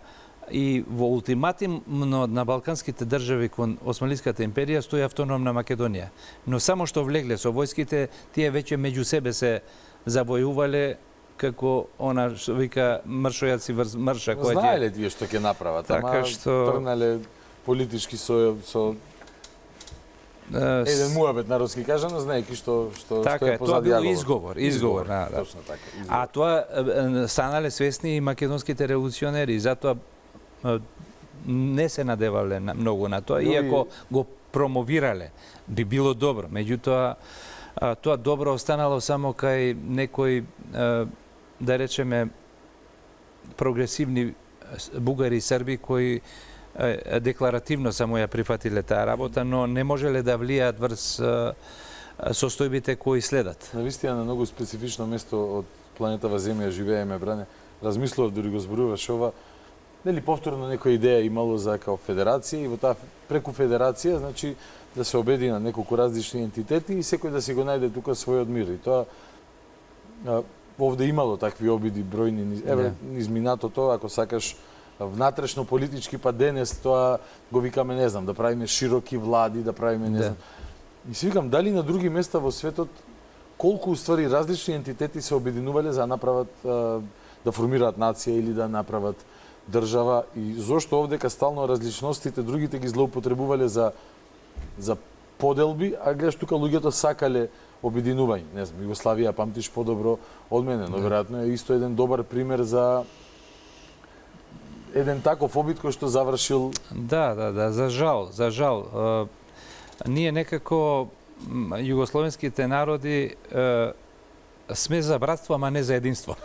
и во ултиматумно на балканските држави кон Османлиската империја стои автономна Македонија. Но само што влегле со војските, тие веќе меѓу себе се завојувале како она што вика мршојаци врз мрша. Знаеле тие што ќе направат, ама тргнале политички со Еден муабет народски кажано, знаеки што така е позади тоа јаголот. бил изговор, да. Точно така. А тоа станале свесни и македонските револуционери, затоа не се надевале многу на тоа, иако го промовирале, би било добро. Меѓутоа, тоа добро останало само кај некои, да речеме, прогресивни бугари и срби кои декларативно само ја прифатиле таа работа, но не можеле да влијаат врз состојбите кои следат. Навистина на многу специфично место од планетава Земја живееме, бране. Размислував, дури го зборуваш ова, нели повторно некоја идеја имало за као федерација и во таа преку федерација, значи да се обединат неколку различни ентитети и секој да си го најде тука својот мир. И тоа овде имало такви обиди бројни, еве низ минатото, ако сакаш внатрешно политички, па денес тоа го викаме, не знам, да правиме широки влади, да правиме, не знам. И си викам, дали на други места во светот колку уствари различни ентитети се обединувале за да направат, да формираат нација или да направат држава, и зошто овдека стално различностите другите ги злоупотребувале за поделби, а гледаш тука луѓето сакале обединување. Не знам, Југославија памтиш подобро од мене, но веројатно е исто еден добар пример за еден таков обид кој што завршил. Да, за жал. Ние некако југословенските народи сме за братство, ама не за единство.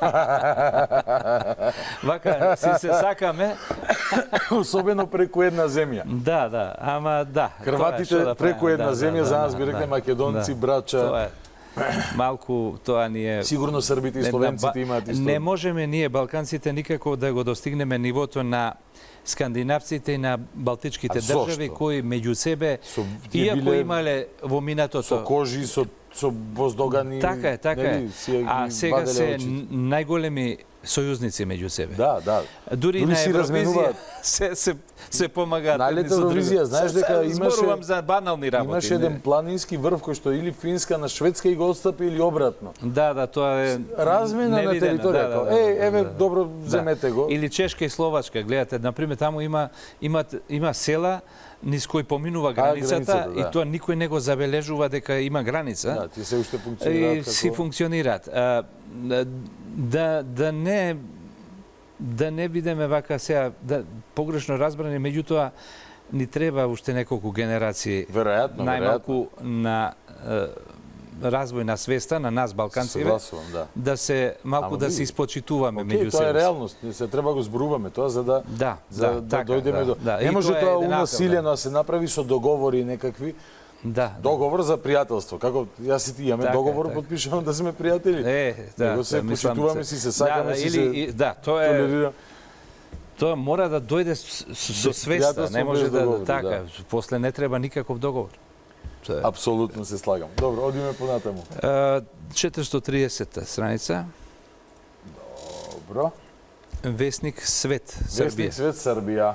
Вака си се сакаме. Особено преку една земја. Да, ама да. Хрватите преку една земја, за нас би рекле македонци, брача. Тоа е. Малку тоа ни е... Сигурно србите и словенците имаат исто. Не можеме ние, балканците, никако да го достигнеме нивото на скандинавците и на балтичките држави, кои меѓу себе, иако имале во минатото... Со кожи, со воздогани... Така е. А сега се најголеми сојузници меѓу себе. Да. Дури на Евровизија се помагаат. На Евровизија, знаеш дека имаше... Зборувам за банални работи. Имаше еден планински врв кој што или Финска на Шведска и го отстапи или обратно. Да, тоа е... Размена на територија. Еве, добро, земете го. Или Чешка и Словачка, гледате, например, таму има села низ кој поминува границата и тоа никој не го забележува дека има граница. Да, ти се уште функционираат како... Си функционираат. Да не бидеме вака сега погрешно разбрани, меѓутоа ни треба уште неколку генерации. Веројатно. Најмалку на развој на свеста на нас балканциве, да се малку да се испочитуваме меѓу себе. Тоа е реалност, не се треба го зборуваме тоа за да дојдеме до. Не може тоа унасилено да се направи со договори некакви. Договор за пријателство. Како јас и ти имаме договор, потпишуваме да сме пријатели. Него се почитуваме, си се сакаме, си се толерираме. Тоа мора да дојде со свеста, не може да така. После не треба никаков договор. Апсолутно се слагам. Добро, одиме понатаму. 430-та страница. Добро. Весник Свет, Србија. Весник Свет, Србија.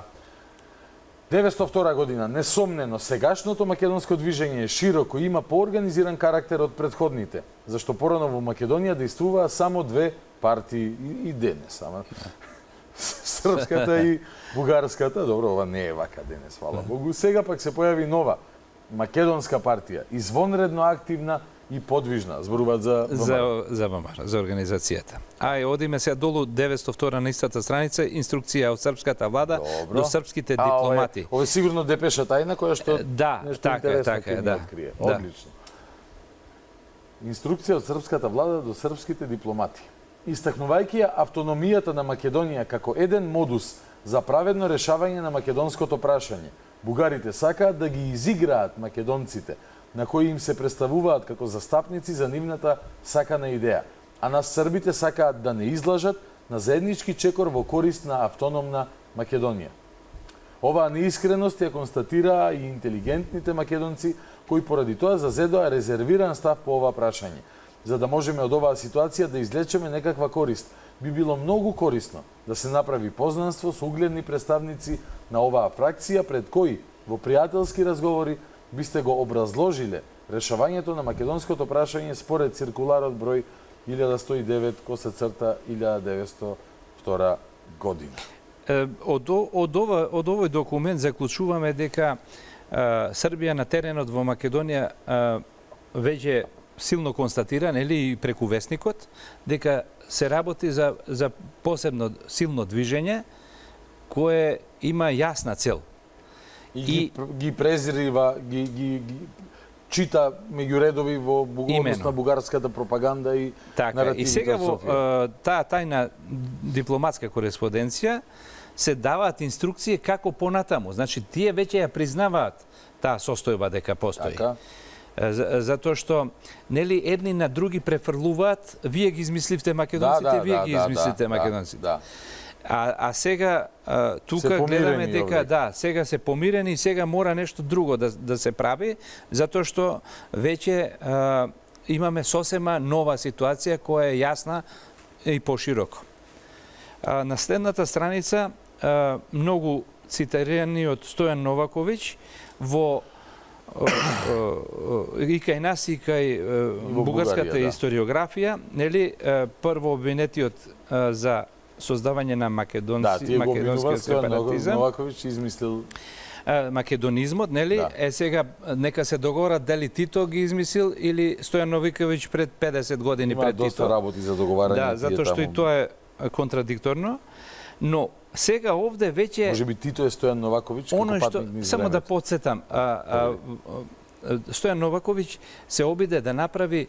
902 година, несомнено, сегашното македонско движење е широко и има поорганизиран карактер од претходните, зашто порано во Македонија действуваа само две партии и денес, ама српската и бугарската. Добро, ова не е вака денес, фала Богу. Сега пак се појави нова македонска партија, извонредно активна и подвижна. Зборуваат за ВМР, за организацијата. Одиме сега долу 902 на истата страница, инструкција од српската влада до српските дипломати. Ова е сигурно депеша тајна која што нешто интересно ќе ни открие. Одлично. Инструкција од српската влада до српските дипломати. Истакнувајќи ја автономијата на Македонија како еден модус за праведно решавање на македонското прашање, бугарите сакаат да ги изиграат македонците, на кои им се представуваат како застапници за нивната сакана идеја, а нас србите сакаат да не излажат на заеднички чекор во корист на автономна Македонија. Оваа неискреност ја констатираа и интелигентните македонци, кои поради тоа зазедоа резервиран став по ова прашање. За да можеме од оваа ситуација да извлечеме некаква корист, би било многу корисно да се направи познанство со угледни представници на оваа фракција, пред кои во пријателски разговори бисте го образложиле решавањето на македонското прашање според циркуларот број 1109/1902 година. Од овој документ заклучуваме дека Србија на теренот во Македонија веќе силно констатира, нели, и преку вестникот, дека се работи за посебно силно движење кое има јасна цел. И ги презрива, ги чита меѓу редови во однос на бугарската пропаганда и наративите. И сега во таа тајна дипломатска кореспонденција се даваат инструкции како понатаму. Значи, тие веќе ја признаваат таа состојба дека постои. Така. Затоа што, нели, едни на други префрлуваат, вие ги измисливте македонците, вие ги измисливте македонците. А сега тука гледаме дека сега се помирени и сега мора нешто друго да се прави, затоа што веќе имаме сосема нова ситуација која е јасна и пошироко. На следната страница многу цитирани од Стојан Новаковиќ во и кај нас и кај бугарската историографија, нели, прво обвинетиот за создавање на македонски сепаратизам. Новаковиќ измислил македонизмот, нели? Сега нека се договорат дали Тито ги измислил или Стојан Новаковиќ пред 50 години пред Тито. Има доста работи за договарање. Да, затоа што и тоа е контрадикторно. Но сега овде веќе може би Тито е Стојан Новаковиќ како патник низ само да потсетам, Стојан Новаковиќ се обиде да направи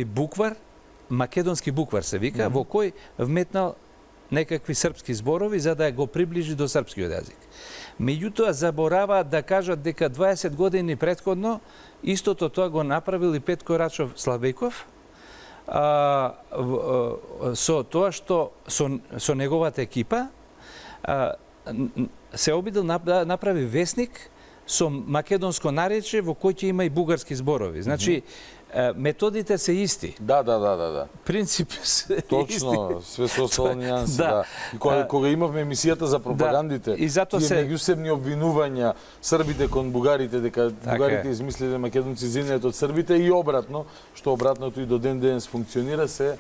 буквар, македонски буквар се вика, во кој вметнал некакви српски зборови за да го приближи до српскиот јазик. Меѓутоа забораваат да кажат дека 20 години претходно истото тоа го направил и Петко Рачов Славејков, со тоа што со неговата екипа се обидел да направи весник со македонско наречје во кој ќе има и бугарски зборови. Значи, методите се исти. Да. Принцип се исти. Точно, све со остало нијанси, да. И кога имавме емисијата за пропагандите, и затоа тие меѓусебни обвинувања србите кон бугарите, дека бугарите измислиле македонци зинеат од србите и обратно, што обратното и до ден денес функционира, се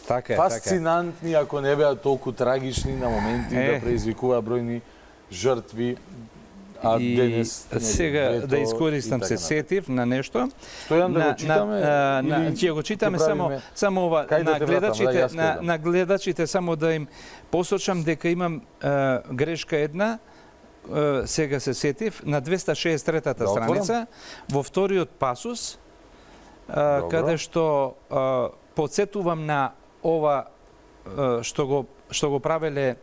фасцинантни, ако не беа толку трагични на моменти да преизвикува бројни жртви. А денес сега да искористам се сетив на нешто. Стојан да го читаме? Ќе го читаме само ова на гледачите само да им посочам дека имам грешка една. Сега се сетив на 263-та страница во вториот пасус каде што подсетувам на ова што го правеле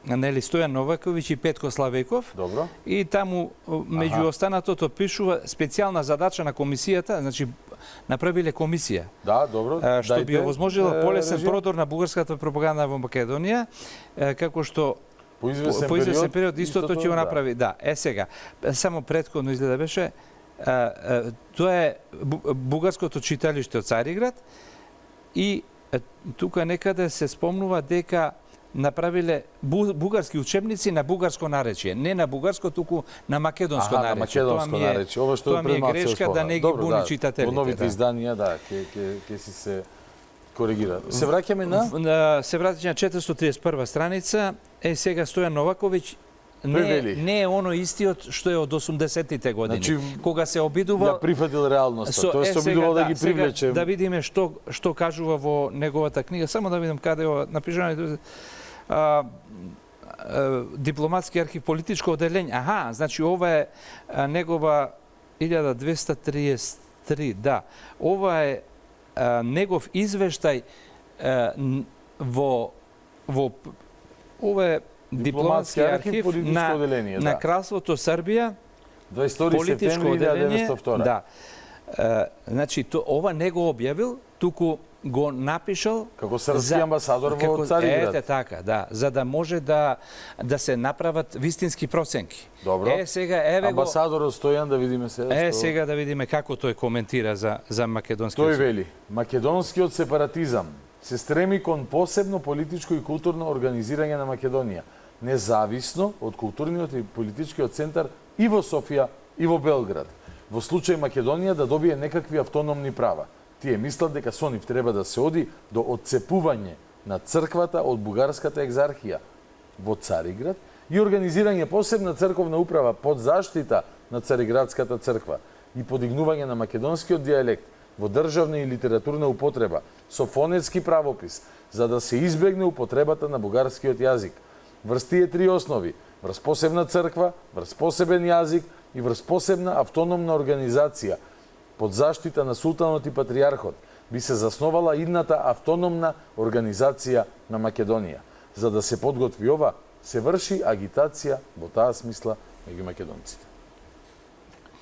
нели Стојан Новаковиќ и Петко Славејков. Добро. И таму меѓу останатото пишува специјална задача на комисијата, значи направиле комисија. Да, добро. Што би овозможила полесен продор на бугарската пропаганда во Македонија, како што по извесен период истото ќе го направи. Да, сега само претходно изгледа беше тоа е бугарското читалиште од Цариград и тука некаде се спомнува дека направиле бугарски учебници на бугарско наречје, не на бугарско, туку на македонско наречје. На македонско наречје. Ова што е грешка да не ги буни читателите. Во новите изданија, ќе си се коригира. Се враќаме на? Се враќаме на 431 страница. Сега Стојан Новаковиќ не е оно истиот што е од 80-тите години. Значи, кога се обидувал... Ја прифатил реалноста. Тој се обидувал да ги привлече. Да видиме што кажува во неговата книга. Само да видам каде е напишано. Дипломатски архив, политичко оделење. Значи ова е негова 1233, да. Ова е негов извештај во ова е дипломатски архив на Кралството Србија, 22 септември 1902. Да. Значи ова не го објавил, туку го напишал како српски амбасадор во Цариград. Така, да, за да може да се направат вистински проценки. Добро. Сега еве го амбасадорот Стојан, да видиме сега. Сега да видиме како тој коментира за македонски. Тој вели: македонскиот сепаратизам се стреми кон посебно политичко и културно организирање на Македонија, независно од културниот и политичкиот центар и во Софија и во Белград. Во случај Македонија да добие некакви автономни права. Тие мислат дека со нив треба да се оди до отцепување на црквата од бугарската екзархија во Цариград и организирање посебна црковна управа под заштита на Цариградската црква и подигнување на македонскиот дијалект во државна и литературна употреба со фонетски правопис, за да се избегне употребата на бугарскиот јазик. Врз тие три основи, врз посебна црква, врз посебен јазик и врз посебна автономна организација под заштита на султанот и патриархот, би се засновала идната автономна организација на Македонија. За да се подготви ова, се врши агитација во таа смисла меѓу македонците.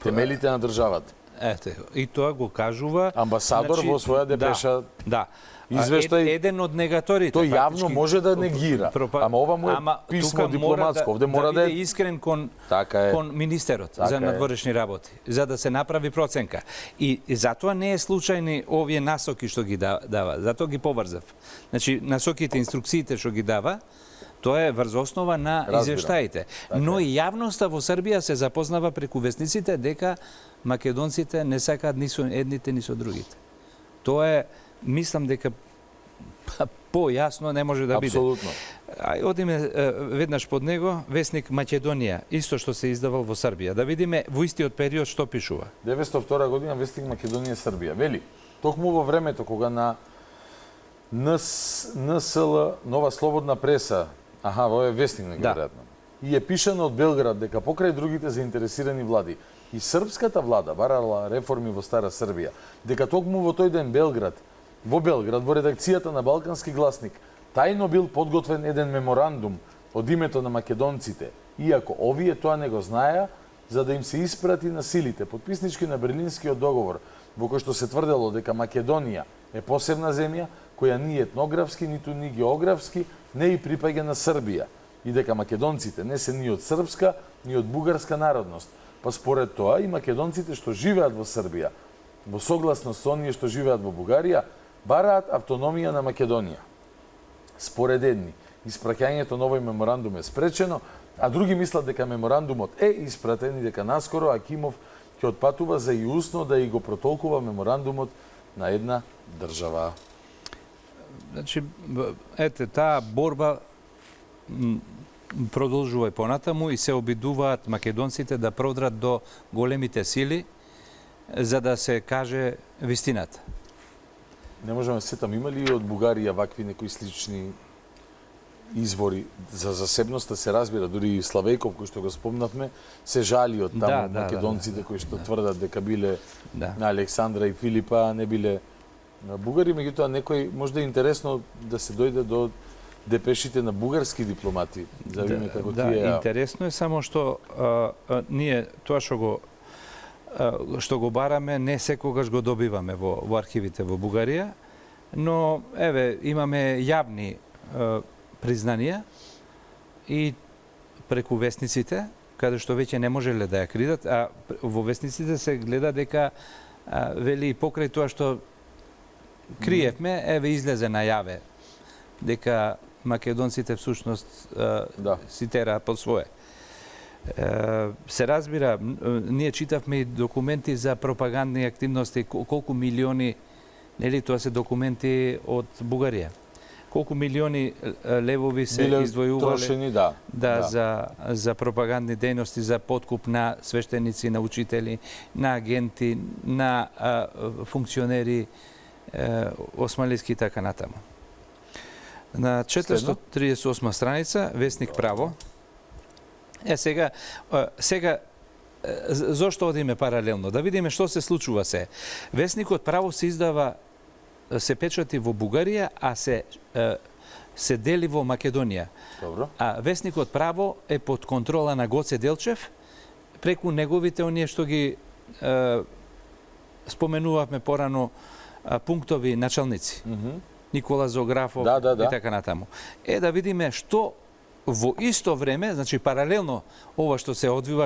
Темелите на државата. Ете, и тоа го кажува амбасадор во своја депеша. Да. Извештај. Еден од негаторите. Тој јавно може да негира, ама ова му е писмо дипломатско. Овде мора да биде искрен кон министерот за надворешни работи, за да се направи проценка. И затоа не е случајни овие насоки што ги дава, затоа ги поврзав. Значи, насоките, инструкциите што ги дава, тоа е врз основа на извештаите. Но и јавноста во Србија се запознава преку вестниците дека македонците не сакаат ни со едните ни со другите. Тоа е, мислам дека појасно не може да биде. Апсолутно. Одиме веднаш под него, вестник Македонија, исто што се издавал во Србија. Да видиме во истиот период што пишува. 902 година вестник Македонија Србија. Вели, токму во времето кога на НСЛ, Нова слободна преса, ова е вестник неверојатно, и е пишано од Белград дека покрај другите заинтересирани влади и српската влада барала реформи во Стара Србија, дека токму во тој ден во Белград, во редакцијата на Балкански гласник, тајно бил подготвен еден меморандум од името на македонците, иако овие тоа не го знаеа, за да им се испрати на силите, подписнички на Берлинскиот договор, во кој што се тврдело дека Македонија е посебна земја, која ни етнографски, ниту ни географски не и припаѓа на Србија, и дека македонците не се ни од српска, ни од бугарска народност. Па според тоа и македонците што живеат во Србија, во согласност со оние што живеат во Бугарија, бараат автономија на Македонија. Според едни, испраќањето на овој меморандум е спречено, а други мислат дека меморандумот е испратен и дека наскоро Акимов ќе отпатува за и усно да и го протолкува меморандумот на една држава. Значи, ете, таа борба продолжува и понатаму и се обидуваат македонците да продрат до големите сили за да се каже вистината. Не можеме да сетам, има ли од Бугарија вакви некои слични извори за засебноста, се разбира, дури и Славејков, кој што го спомнавме, се жали од таму македонците кои што тврдат дека биле на Александра и Филипа, а не биле на бугари, меѓутоа некој може да е интересно да се дојде до депешите на бугарски дипломати, да видиме како тие. Да, интересно е само што ние тоа што го бараме не секогаш го добиваме во архивите во Бугарија, но еве имаме јавни признанија и преку вестниците, каде што веќе не можеле да ја кридат, а во вестниците се гледа дека вели покрај тоа што криевме, еве излезе најаве дека македонците всушност си тераат по свое. Се разбира, ние читавме и документи за пропагандни активности, колку милиони, нели тоа се документи од Бугарија. Колку милиони левови се издвојувале за пропагандни дејности, за подкуп на свештеници, на учители, на агенти, на функционери османлиски и така натаму. На 438 страница, вестник Право. Сега зошто одиме паралелно? Да видиме што се случува се. Вестникот Право се издава, се печати во Бугарија, а се дели во Македонија. Добро. А вестникот Право е под контрола на Гоце Делчев, преку неговите оние што ги споменувавме порано пунктови началници. Никола Зографов и така натаму. Да видиме што во исто време, значи паралелно ова што се одвива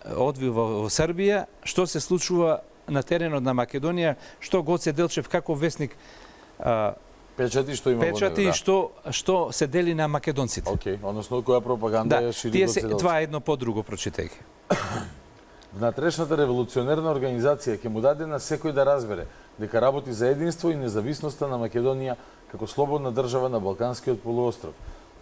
во Србија, што се случува на теренот на Македонија, што Гоце Делчев како вестник печати што има печати и што се дели на македонците. Односно која пропаганда ја шири Гоце Делчев. Това е едно по друго, прочитајќи. Внатрешната револуционерна организација ќе му даде на секој да разбере дека работи за единство и независноста на Македонија како слободна држава на Балканскиот полуостров.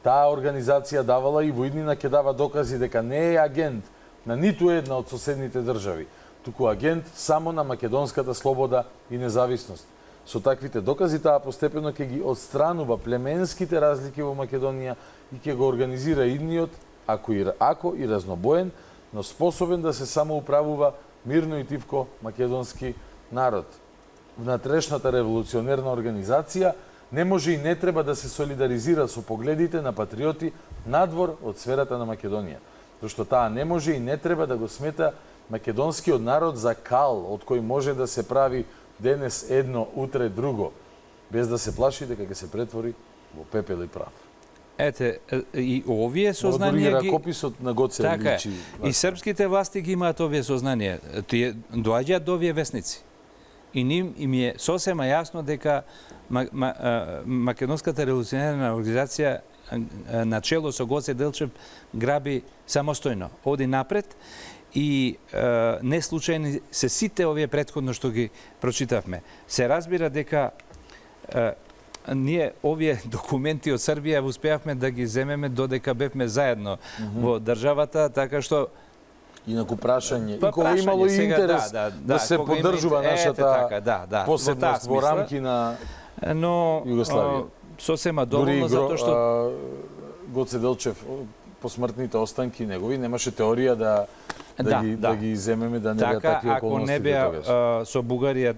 Таа организација давала и во иднина ќе дава докази дека не е агент на ниту една од соседните држави, туку агент само на македонската слобода и независност. Со таквите докази таа постепено ќе ги отстранува племенските разлики во Македонија и ќе го организира идниот, ако и разнобоен, но способен да се самоуправува мирно и тивко македонски народ. Внатрешната револуционерна организација не може и не треба да се солидаризира со погледите на патриоти надвор од сферата на Македонија, зашто таа не може и не треба да го смета македонскиот народ за кал од кој може да се прави денес едно, утре друго, без да се плаши дека ќе се претвори во пепел и прав. Ете, и овие сознанија ги... Ракописот на Гоце така, личи. И српските власти ги имаат овие сознанија. Тие доаѓаат до овие весници. И им е сосема јасно дека Македонската револуционерна организација на чело со Гоце Делчев граби самостојно, оди напред и не случајни се сите овие претходно што ги прочитавме. Се разбира дека ние овие документи од Србија успеавме да ги земеме додека бевме заедно во државата, така што Инаку прашање, и кога имало и интерес да се поддржува нашата посебност во рамки на Југославија. Сосема доволно затоа што Гоце Делчев посмртните останки негови немаше теорија да ги земеме, да не беа такви околности. Ако не беа со Бугарија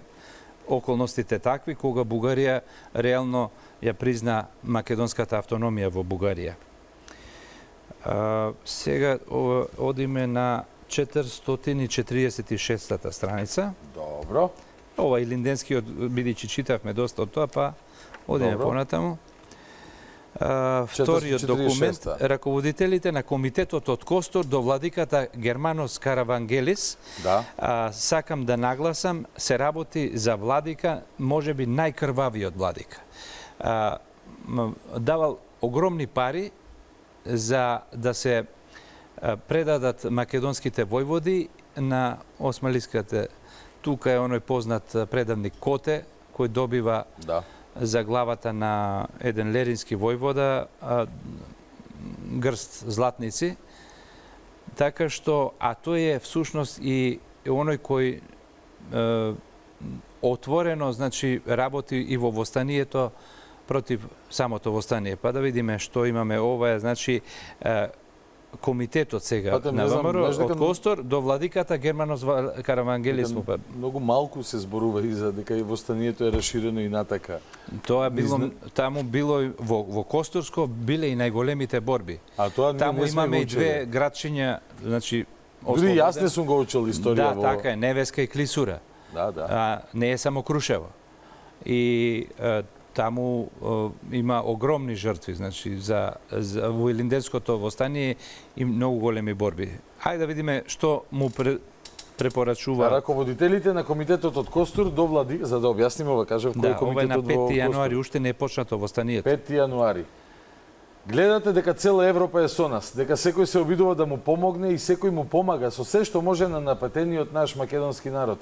околностите такви, кога Бугарија реално ја призна македонската автономија во Бугарија. Сега одиме на 446-та страница. Добро. Ова и линденскиот, бидејќи читавме доста од тоа, па одиме понатаму. Вториот документ, раководителите на комитетот од Костор до владиката Германос Каравангелис, сакам да нагласам, се работи за владика, можеби најкрвавиот владика. Давал огромни пари за да се предадат македонските војводи на османлиската. Тука е оној познат предавник Коте, кој добива за главата на еден лерински војвода грст златници. Така што, а тој е всушност и оној кој отворено, значи, работи и во востанието против самото востание. Па да видиме што имаме. Ова е, значи, комитетот сега на ВМРО од Костор до владиката Германос Каравангелис. Многу малку се зборува и за дека и востанието е расширено и натака. Тоа било таму било во Косторско биле и најголемите борби. А тоа таму имаме и две градчиња, значи дури јас не сум го учел историја во... Да, така е, Невеска и Клисура. Да. Не е само Крушево. И таму има огромни жртви, значи во Илинденското востание и многу големи борби. Ајде да видиме што му препорачува. Раководителите на комитетот од Костур до владика, за да објасниме ова, кажав кој комитетот во Костур. Ова е на 5 јануари, уште не е почнато востанието. 5 јануари. Гледате дека цела Европа е со нас, дека секој се обидува да му помогне и секој му помага со се што може на напатениот наш македонски народ.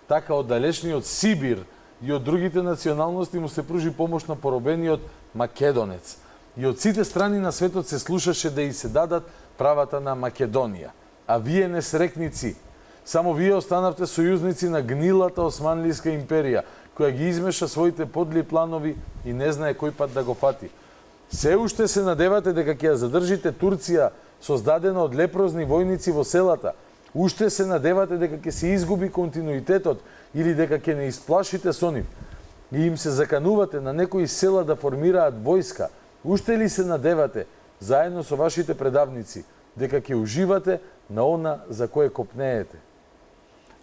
Така од далечниот Сибир и од другите националности му се пружи помош на поробениот македонец. И од сите страни на светот се слушаше да и се дадат правата на Македонија. А вие несрекници, само вие останавте сојузници на гнилата Османлиска империја, која ги измеша своите подли планови и не знае кој пат да го фати. Се уште се надевате дека ќе ја задржите Турција, создадена од лепрозни војници во селата. Уште се надевате дека ќе се изгуби континуитетот или дека ќе не исплашите со нив. И им се заканувате на некои села да формираат војска. Уште ли се надевате, заедно со вашите предавници, дека ќе уживате на она за кое копнеете?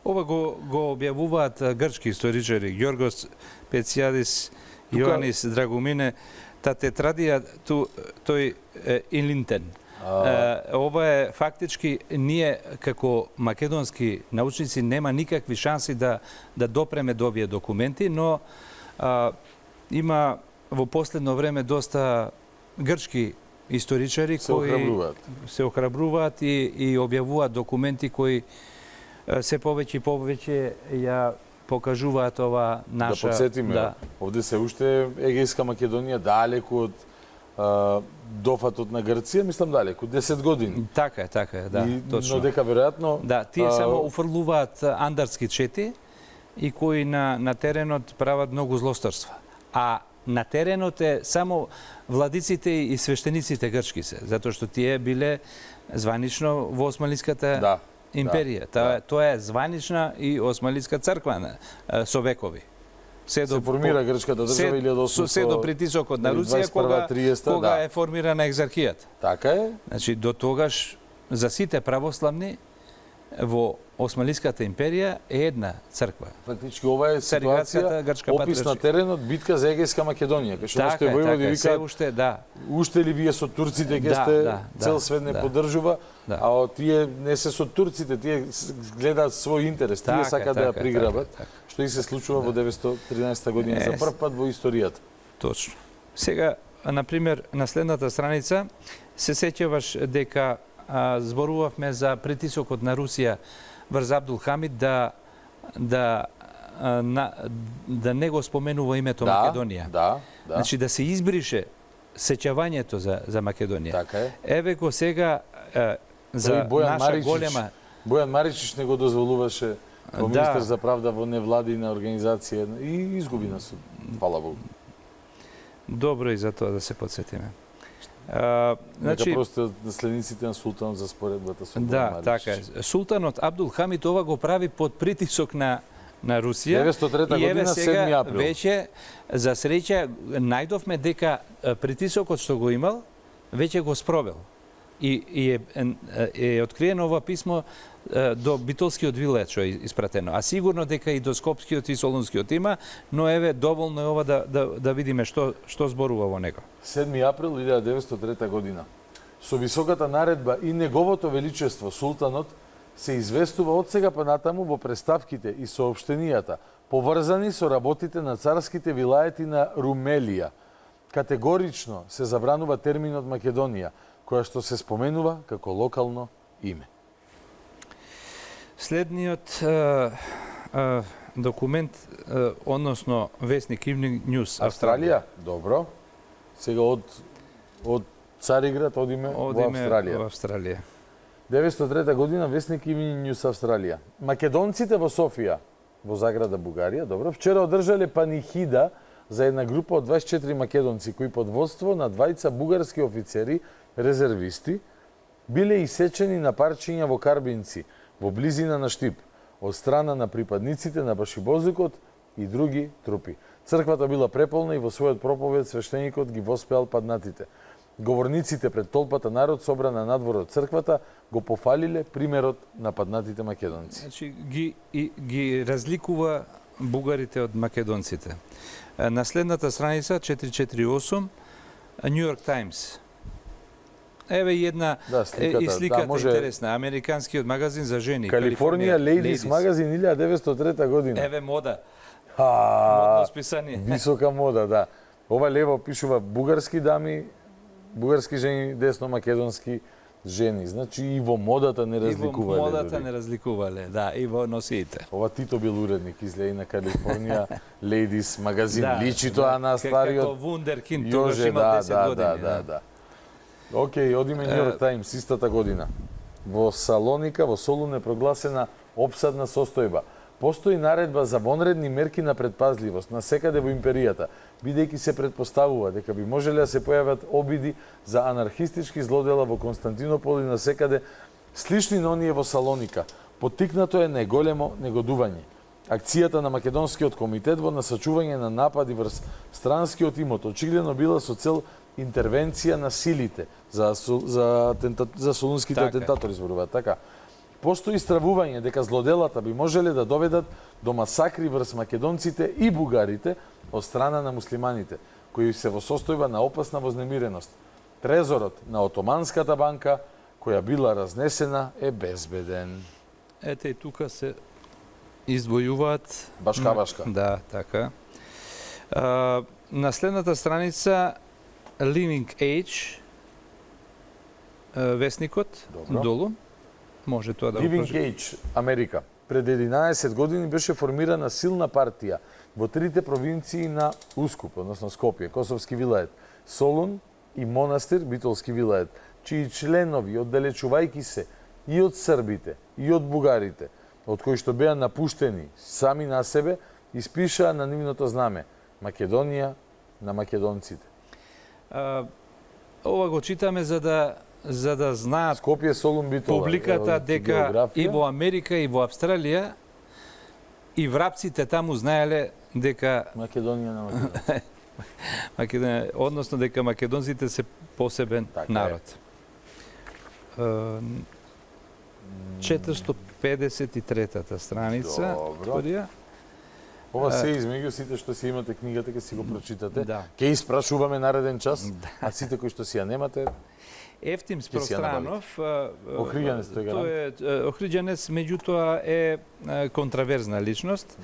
Ова го објавуваат грчки историчари, Ѓоргос Пецијадис, Јоанис Драгомине, та тетрадија тој Илинтен. Ова е фактички, ние како македонски научници нема никакви шанси да допреме до овие документи, но има во последно време доста грчки историчари кои се охрабруваат и објавуваат документи кои се повеќе и повеќе ја покажуваат ова наша... Да подсетиме, овде се уште Егејска Македонија, далеку од дофатот на Грција, мислам далеку, 10 години. Така е, да, точно. Но дека веројатно... Да, тие само уфрлуваат андарски чети и кои на теренот прават многу злосторства. А на теренот е само владиците и свештениците грчки се, затоа што тие биле званично во Османлиската империја. Тоа е званична и Османлиска црква со векови. Се формира грчката држава 1800... Се до притисокот на Русија кога е формирана екзархијата. Така е. Значи, до тогаш за сите православни во Османлиската империја е една црква. Фактички ова е ситуација, опис на теренот, битка за Егејска Македонија, кај што уште војводи викаат, уште ли вие со турците ке сте, цел свет не поддржува, а тие не се со турците, тие гледаат свој интерес, тие сакаат да ја приграбат, што и се случува во 913 година за прв пат во историјата. Точно. Сега, например, на следната страница се сеќаваш дека зборувавме за притисокот на Русија врз Абдул Хамид да не го споменува името Македонија. Значи да се избрише сеќавањето за Македонија. Така е. Еве го сега за наша голема... Бојан Маричич не го дозволуваше во министер за правда во невладина организација и изгуби на суд. Фала Богу. Добро и за тоа да се подсетиме. Нека просто наследниците на султанот за споредбата со Бојан Маричич. Така е. Султанот Абдул Хамид ова го прави под притисок на Русија. 903 и еве година, сега 7 април. веќе за среќа најдовме дека притисокот што го имал веќе го спровел. И е откриено ова писмо до Битолскиот вилет што е испратено. А сигурно дека и до Скопскиот и Солунскиот има, но еве доволно е ова да видиме што зборува во него. 7 април 1903 година. Со високата наредба и неговото величество султанот се известува од сега па натаму во представките и соопштенијата поврзани со работите на царските вилаети на Румелија. Категорично се забранува терминот Македонија, која што се споменува како локално име. Следниот документ, односно весник Evening News Австралија, добро. Сега од Цариград одиме во Австралија. 903 година весник Evening News Австралија. Македонците во Софија, во заграда Бугарија, добро, вчера одржале панихида за една група од 24 македонци кои под водство на двајца бугарски офицери, резервисти, биле исечени на парчиња во карбинци во близина на Штип од страна на припадниците на башибозукот и други трупи. Црквата била преполна и во својот проповед свештеникот ги воспеал паднатите. Говорниците пред толпата народ собрана надвор од црквата го пофалиле примерот на паднатите македонци. Значи ги разликува бугарите од македонците. На следната страница 448 New York Times. Еве една и сликата интересна, американскиот магазин за жени. Калифорнија Ladies магазин 1903 година. Еве мода. Модно списание. Висока мода, да. Ова лево пишува бугарски дами, бугарски жени, десно македонски жени. Значи и во модата не разликувале. И во модата не разликувале, да, и во носиите. Ова Тито бил уредник, излеи на Калифорнија Ladies магазин. Личи тоа на стариот како вундеркинд, тогаш има 10 години. Да. Океј, одиме New York Times истата година. Во Салоника, во Солун е прогласена опсадна состојба. Постои наредба за вонредни мерки на предпазливост на секаде во империјата, бидејќи се предпоставува дека би можеле да се појават обиди за анархистички злодела во Константинопол и на секаде слични на оние во Салоника. Поттикнато е најголемо негодување. Акцијата на Македонскиот комитет во насачување на напади врз странскиот имот очигледно била со цел интервенција на силите за солунските атентатори зборуваат, така. Постои стравување дека злоделата би можеле да доведат до масакри врз македонците и бугарите од страна на муслиманите, кои се во состојба на опасна вознемиреност. Трезорот на Отоманската банка, која била разнесена, е безбеден. Ете и тука се издвојуваат... Башка. Да, така. На следната страница Living Age, весникот, долу. Може тоа да го Living Age, Америка. Пред 11 години беше формирана силна партија во трите провинции на Ускуп, односно Скопје, Косовски вилает, Солун и монастир Битолски вилајет, чии членови, оддалечувајќи се и од србите, и од бугарите, од кои што беа напуштени сами на себе, испишаа на нивното знаме Македонија на македонците. Ова го читаме за да знаат Скопје, Солун, Битола, публиката дека и во Америка и во Австралија и врапците таму знаеле дека Македонија на Македонија, односно дека македонците се посебен народ. 453-та страница. Добро. Ова се измеѓу сите што си имате книгата, ке си го прочитате. Да. Ке испрашуваме нареден час, а сите кои што си ја немате, Ефтим Спространов, Охриѓанец, тој е Охриѓанец, меѓутоа е контраверзна личност.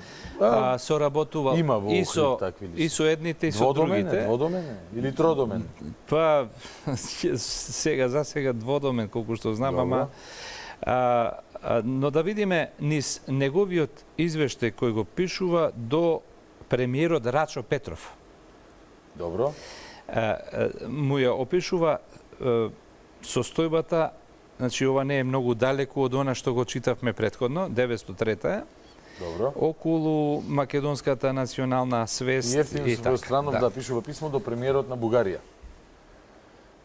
Соработува и со едните и со другите. Дводомен или тродомен? Па за сега дводомен, колку што знам, ама но да видиме низ неговиот извештај кој го пишува до премиерот Рачо Петров. Добро. Му ја опишува состојбата, значи ова не е многу далеку од она што го читавме претходно, 903-та, Добро. околу македонската национална свест и така. Странов да пишува писмо до премиерот на Бугарија.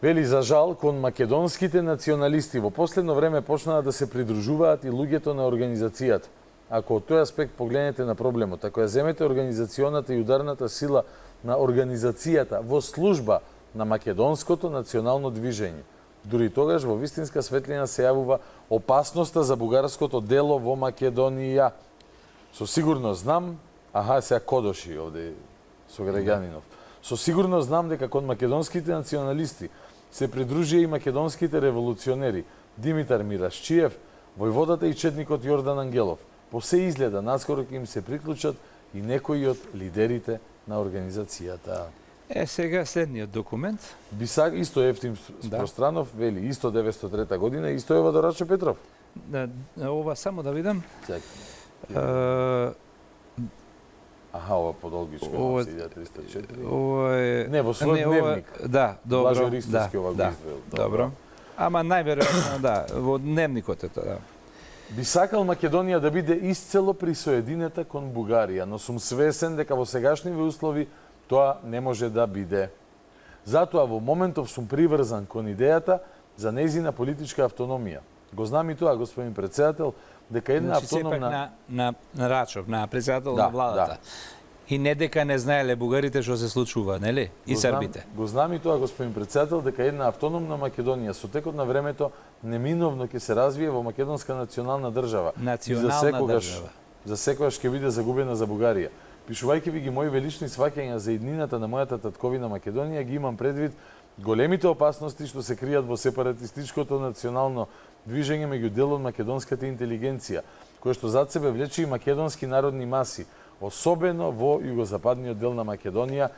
Вели, за жал, кон македонските националисти во последно време почнаа да се придружуваат и луѓето на организацијата. Ако од тој аспект погледнете на проблемот, ако ја земете организационата и ударната сила на организацијата во служба на македонското национално движење, дури тогаш во вистинска светлина се јавува опасноста за бугарското дело во Македонија. Со сигурност знам, сега кодоши овде со граѓанинов. Со сигурност знам дека кон македонските националисти се придружија и македонските револуционери Димитар Мирашчиев, војводата и четникот Јордан Ангелов. По се изгледа наскоро ќе им се приклучат и некои од лидерите на организацијата. Сега следниот документ. Бисак, исто Ефтим Спространов, вели, исто 903 година, исто е до Рачо Петров. Ова само да видам. Ова подолгичко, 1304. Ова е... Не, во својот дневник. Да, добро. Блажо Ристовски ова го извел. Добро. Ама најверојатно, во дневникот е тоа. Би сакал Македонија да биде исцело присоединета кон Бугарија, но сум свесен дека во сегашниве услови тоа не може да биде. Затоа во моментов сум приврзан кон идејата за нејзина политичка автономија. Го знам и тоа, господин председател, дека една автономна... на Рачов, на председател на владата. И не дека не знаеле бугарите што се случува, нели? И србите. Го знам и тоа, господин председател, дека една автономна Македонија со текот на времето неминовно ќе се развие во македонска национална држава. Национална држава. За секогаш ќе биде загубена за Бугарија. Пишувајќи ви ги мои велични сваќања за иднината на мојата татковина Македонија, ги имам предвид големите опасности што се кријат во сепаратистичкото национално движење меѓу дел од македонската интелигенција, кој што зад себе влече и македонски народни маси, особено во југозападниот дел на Македонија,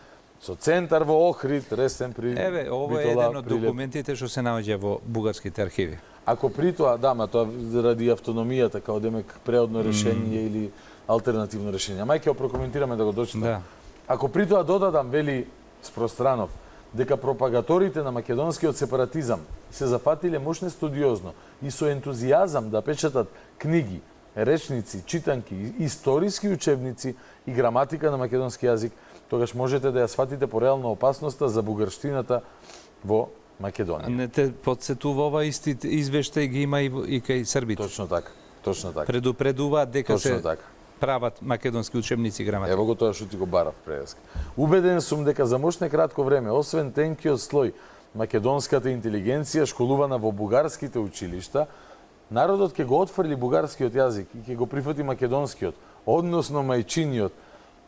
со центар во Охрид, Ресен при Еве, ова е еден од документите што се наоѓа во бугарските архиви. Ако при тоа, тоа ради автономијата, као демек преодно решение или алтернативно решение. Мајке, прокоментираме да го дочитам. Да. Ако при тоа додадам, вели Спространов, дека пропагаторите на македонскиот сепаратизам се зафатиле мощне студиозно и со ентузијазам да печатат книги, речници, читанки, историски учебници и граматика на македонски јазик, тогаш можете да ја сватите пореално опасноста за бугарштината во Македонија. Не те подсетува ова исти извештај ги има и кај србите. Точно така. Предупредуваат дека се прават македонски учебници и граматика. Ево го тоа што ти го барав преска. Убеден сум дека за мошне кратко време, освен тенкиот слој македонската интелигенција школувана во бугарските училишта, народот ќе го отфрли бугарскиот јазик и ќе го прифати македонскиот, односно мајчиниот,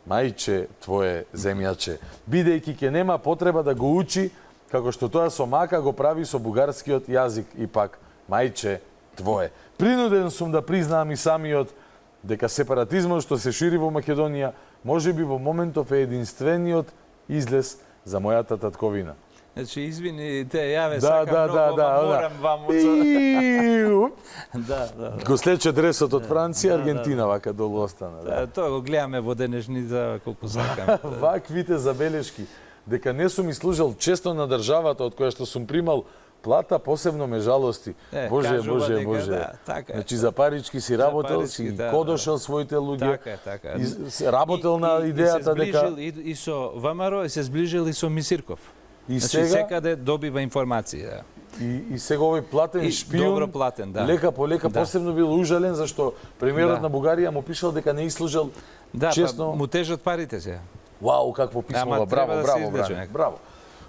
мајче твое земјаче, бидејќи ќе нема потреба да го учи, како што тоа со мака го прави со бугарскиот јазик и пак мајче твое. Принуден сум да признаам и самиот дека сепаратизмот што се шири во Македонија можеби во моментов е единствениот излез за мојата татковина. Значи, извини, те јаве сакам многу, морам вам... Го слече дресот од Франција, Аргентина вака долу остана. Тоа го гледаме во денешница колку сакам. Ваквите забелешки дека не сум служил често на државата од која што сум примал плата, посебно ме жалости. Боже. Да, така е. Значи за парички си работел, си кодошел своите луѓе. Така. Работел на идејата дека и со ВМРО и се зближил и со Мисирков. И значи сега секаде добива информација. И сега овој платен шпион, добро платен, да. Лека по лека посебно бил ужален зашто премиерот на Бугарија му пишал дека не служел честно. Му тежат парите се. Вау, какво писмо, браво.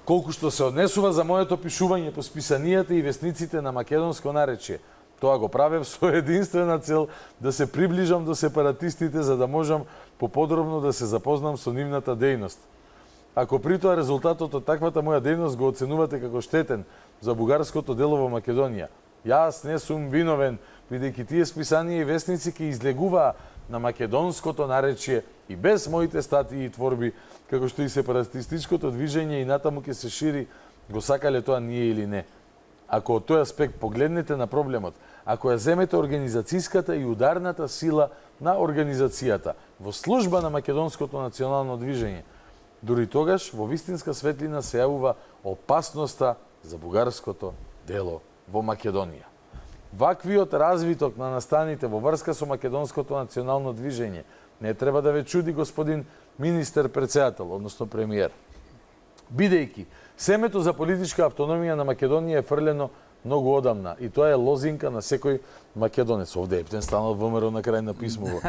Колку што се однесува за моето пишување по списанијата и вестниците на македонско наречие. Тоа го правев со единствена цел да се приближам до сепаратистите за да можам поподробно да се запознам со нивната дејност. Ако при тоа резултатот од таквата моја дејност го оценувате како штетен за бугарското дело во Македонија, јас не сум виновен, бидејќи тие списанија и вестници ќе излегуваа на македонското наречие и без моите статии и творби, како што и сепаратистичкото движење и натаму ќе се шири, го сакале тоа ние или не. Ако од тој аспект погледнете на проблемот, ако ја земете организацијската и ударната сила на организацијата во служба на македонското национално движење, дури тогаш во вистинска светлина се јавува опасноста за бугарското дело во Македонија. Ваквиот развиток на настаните во врска со македонското национално движење не треба да ве чуди господин министер-председател, односно премиер. Бидејќи семето за политичка автономија на Македонија е фрлено многу одамна и тоа е лозинка на секој македонец. Овде Ептен станал ВМРО на крај на писмово.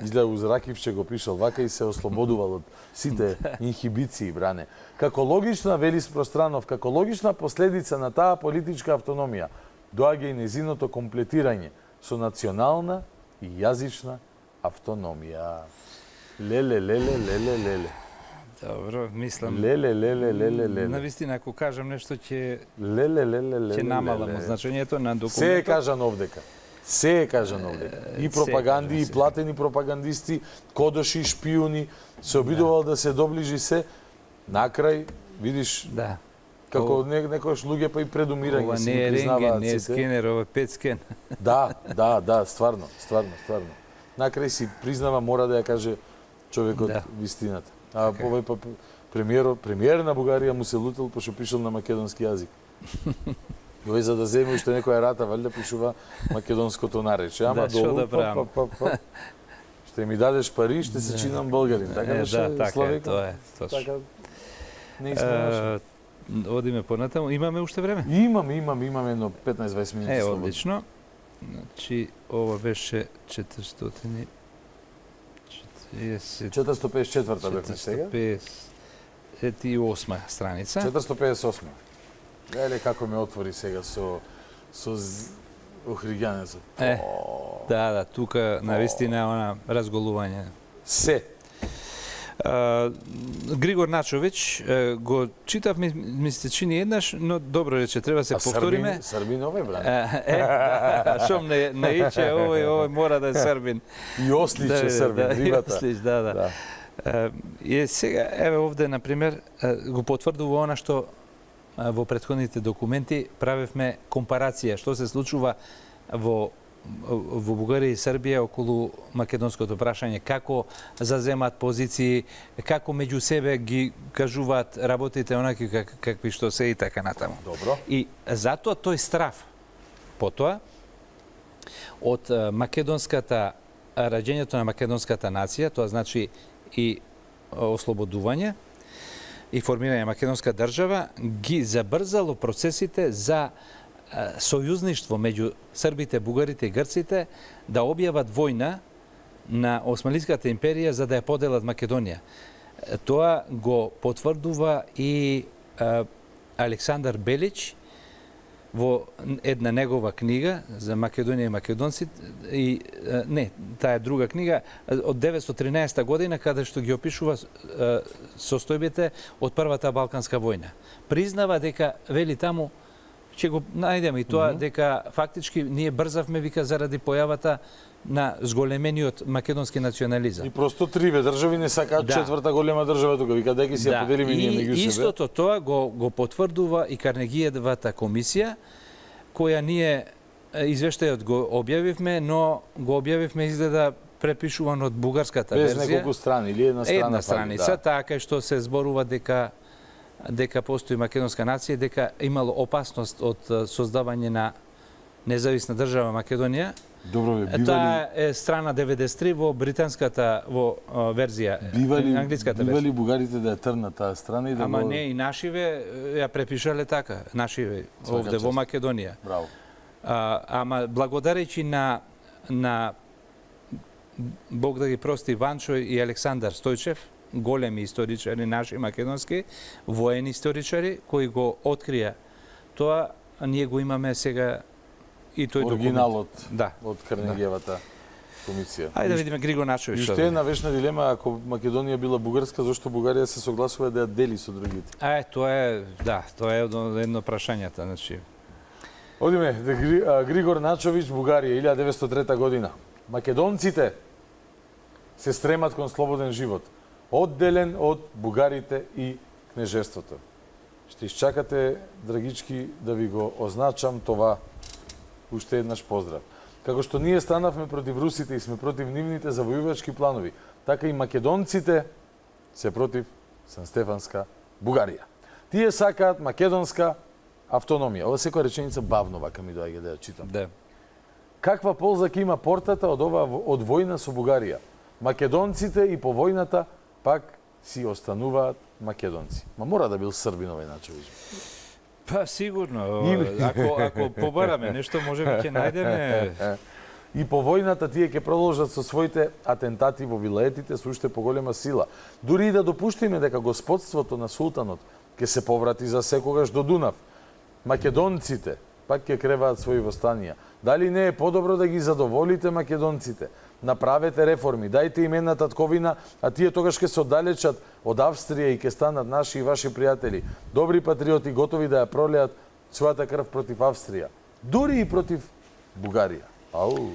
Изгледа уз Ракивче го пишал вака и се ослободувал од сите инхибиции, бране. Како логична, вели Спространов, како логична последица на таа политичка автономија, доаѓа и незиното комплетирање со национална и јазична автономија. Леле. Добро, мислам. Леле. Навистина, ако кажам нешто ќе Леле. намалам значењето на документот. Се е кажано овдека. И пропаганди, и платени пропагандисти, кодоши, шпиони, се обидувал да се доближи се. Накрај, видиш, како некојаш луѓе па и предумирање си признаваат сите. Ова не е рентген, не е скенер, ова е пет скен. Да, стварно. Накрај си признава, мора да ја каже човекот вистината. А овој па премиер на Бугарија му се лутил пошто пишал на македонски јазик. Овој за да земе уште некоја рата, валјда пишува македонското наречие. Ама долу, ще ми дадеш пари, ще се чинам българин. Така беше Славика? Тоа е, точно. Одиме понатаму. Имаме уште време? Имаме едно 15-20 минути. Одлично. Значи, ова беше 454-та бевме сега. 458 страница. 458. Еле како ме отвори сега со охриѓанецот. Да, тука навистина она разголување. Се. Григор Начовиќ го читав, ми се чини еднаш, но добро рече, треба се повториме. Србин овој бран. Шом не иче, овој мора да е србин. И Ослич е србин, ривата. Ослич, да. И сега, еве овде, например, го потврдува она што во претходните документи правевме компарација, што се случува во Бугарија и Србија околу македонското прашање, како заземат позиции, како меѓу себе ги кажуваат работите онаки какви што се и така натаму. Добро. И затоа тој страв потоа од раѓењето на македонската нација, тоа значи и ослободување и формирање на македонска држава, ги забрзало процесите за сојузништво меѓу србите, бугарите и грците да објават војна на Османлиската империја за да ја поделат Македонија. Тоа го потврдува и Александар Белич во една негова книга за Македонија и македонците, таа е друга книга од 913 година каде што ги опишува состојбите од првата Балканска војна. Признава дека вели таму ќе го најдеме и тоа дека фактички ние брзавме, вика, заради појавата на зголемениот македонски национализам. И просто триве држави не сакаат четврта голема држава тука, вика дека си ја поделиме ние меѓу себе. И истото тоа го потврдува и Карнегиевата комисија, која ние извештајот го објавивме, но го објавивме изгледа препишуван од бугарската верзија. Без неколку страни или една страна. Една страница, така што се зборува дека дека постои македонска нација, дека имало опасност од создавање на независна држава Македонија. Добро бе, Таа е страна 93 во британската верзија, англиската верзија. Бивали бугарите да ја трнат таа страна и да Ама не, и нашиве ја препишале така, нашиве овде во Македонија. Браво. Ама благодарејќи на Бог да ги прости Ванчо и Александар Стојчев, големи историчари, наши македонски, воени историчари, кои го открија тоа, ние го имаме сега и тој оригиналот да. Од Карнегиевата комисија. Ајде да видиме Григор Начовиќ. И уште една вечна дилема, ако Македонија била бугарска, зашто Бугарија се согласува да ја дели со другите? Тоа е, да, тоа е едно прашањата, значи. Одиме, Григор Начовиќ, Бугарија, 1903 година. Македонците се стремат кон слободен живот, одделен од бугарите и кнежеството. Ще изчакате, драгички, да ви го означам това. Уште еднаш поздрав. Како што ние станавме против русите и сме против нивните завојувачки планови, така и македонците се против Санстефанска Бугарија. Тие сакаат македонска автономија. Ова секоја реченица бавно вака ми доаѓа да ја читам. Да. Каква полза ќе има портата од војна со Бугарија? Македонците и по војната пак си остануваат македонци. Ма мора да бил Србин овој Начовиќ. Па сигурно, ако побараме нешто, можеби ќе најдеме. И по војната тие ќе продолжат со своите атентати во вилаетите со уште поголема сила. Дури и да допуштиме дека господството на султанот ќе се поврати за секогаш до Дунав, македонците пак ќе креваат своји востанија. Дали не е подобро да ги задоволите македонците? Направете реформи, дајте им една татковина, а тие тогаш ќе се оддалечат од Австрија и ќе станат наши и ваши пријатели. Добри патриоти, готови да ја пролеат својата крв против Австрија. Дури и против Бугарија. Ау!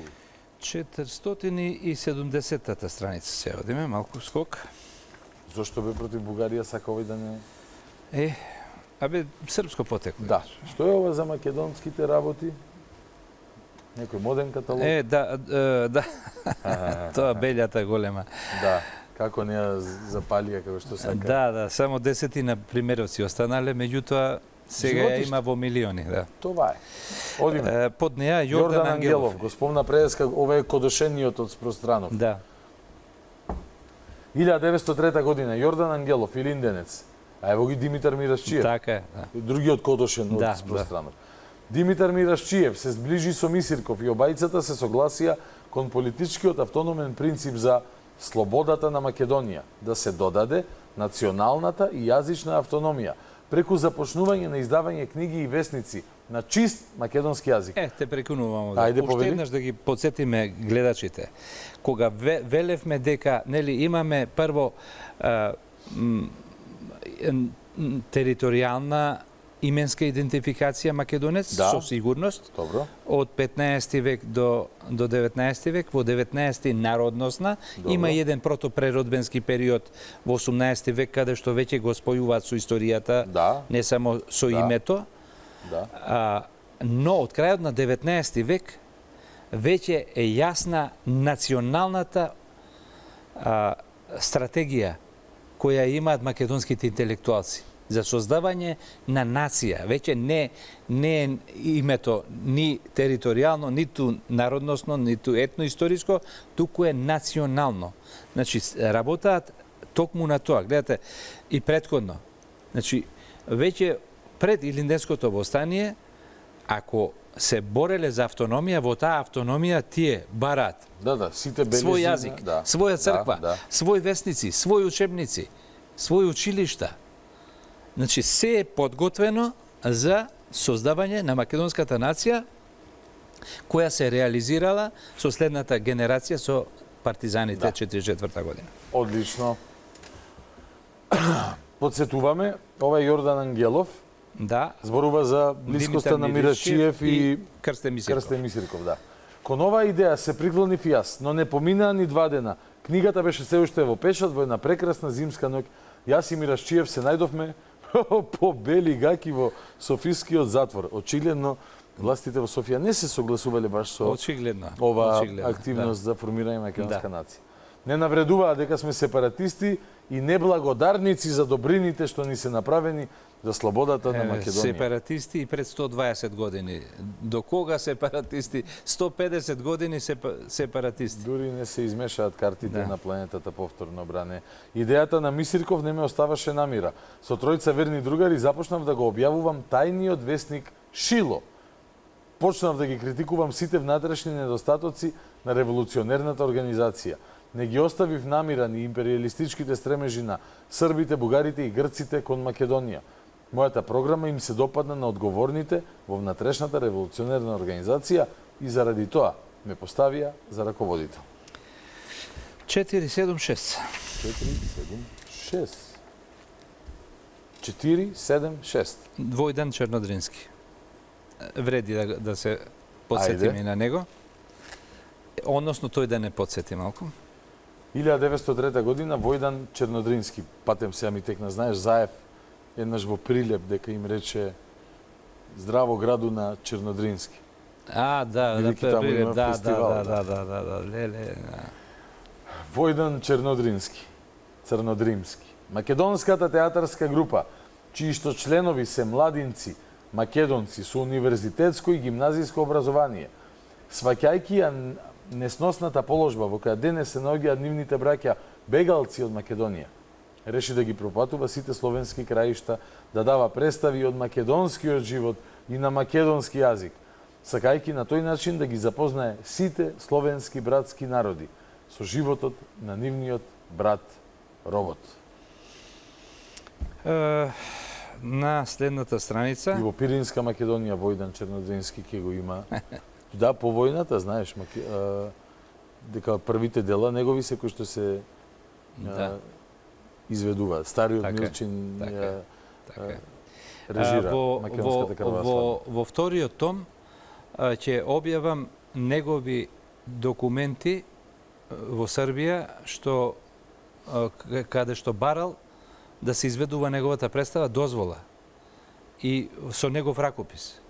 470-та страница се одиме, малку скок. Зошто бе против Бугарија сака овој да не... Српско потекло. Да. Што е ова за македонските работи? Некој моден каталог? Да. Тоа белјата голема. Да. Како не ја запалија, како што сака. Да, само 10 примеровци останале, меѓутоа сега ја има во милиони. Да. Това е. Одиме. Под неја Јордан Ангелов. Го спомна преска, ова е кодошениот од Спространов. Да. 1903 година, Јордан Ангелов, илинденец. А ево ги Димитар Мирашчиев. Така е. Да. Другиот кодошен од Спространов. Димитар Мирашчиев се зближи со Мисирков и обајцата се согласија кон политичкиот автономен принцип за слободата на Македонија, да се додаде националната и јазична автономија, преку започнување на издавање книги и весници на чист македонски јазик. Те прекунувам. Ајде, уште еднаш да ги подсетиме гледачите. Кога велевме дека имаме прво територијална именска идентификација македонец, со сигурност. Добро. Од 15 век до 19 век, во 19 народносна. Добро. Има еден протопреродбенски период во 18 век, каде што веќе го спојуваат со историјата, не само со името. Но од крајот на 19 век веќе е јасна националната стратегија која имаат македонските интелектуалци за создавање на нација. Веќе не е името ни територијално, ниту народносно, ниту етноисториско, туку е национално. Значи, работаат токму на тоа. Гледате, и претходно. Значи, веќе пред Илинденското востание, ако се бореле за автономија, во таа автономија тие бараат сите белези, свој јазик, своја црква, свој весници, свој учебници, свој училишта. Значи, се е подготвено за создавање на македонската нација, која се реализирала со следната генерација со партизаните 44 година. Одлично. Подсетуваме, ова е Јордан Ангелов. Да. Зборува за блискоста на Мирашчиев и Крстен Мисирков. Кон оваа идеја се приклонив јас, но не поминаа ни 2 дена. Книгата беше се уште во пешат во една прекрасна зимска ноќ. Јас и Мирашчиев се најдовме по бели гаки во Софискиот затвор. Очигледно, властите во Софија не се согласувале баш со ова активност за формирање македонска нација. Не навредуваа дека сме сепаратисти и неблагодарници за добрините што ни се направени за слободата на Македонија. Сепаратисти и пред 120 години. До кога сепаратисти? 150 години сепаратисти. Дури не се измешаат картите на планетата повторно, бране. Идејата на Мисирков не ме оставаше на мира. Со тројца верни другари започнав да го објавувам тајниот весник Шило. Почнав да ги критикувам сите внатрешни недостатоци на револуционерната организација. Не ги оставив намира ни империалистичките стремежи на србите, бугарите и грците кон Македонија. Мојата програма им се допадна на одговорните во внатрешната револуционерна организација и заради тоа ме поставија за раководител. 476. 476. Војдан Чернодрински. Вреди да се подсетиме и на него. Односно тој да не подсети малку. 1903 година Војдан Чернодрински, патем сега ми текна, знаеш, Заев еднаш во Прилеп дека им рече здраво граду на Чернодрински. Да, Прилеп, да. Војдан Чернодрински, Црнодримски. Македонската театарска група, чиишто членови се младинци македонци со универзитетско и гимназиско образование, сваќајќи ја несносната положба во која денес се наоѓаат нивните браќа бегалци од Македонија, реши да ги пропатува сите словенски краишта, да дава представи од македонскиот живот и на македонски јазик, сакајќи на тој начин да ги запознае сите словенски братски народи со животот на нивниот брат робот. На следната страница. И во Пиринска Македонија Војдан Чернодрински ќе го има. Да, по војната, знаеш, дека првите дела негови се кои што се изведуваат. Стариот Милчин режира Македонската крвава слава. Во вториот том ќе објавам негови документи во Србија што каде што барал да се изведува неговата представа дозвола и со негов ракопис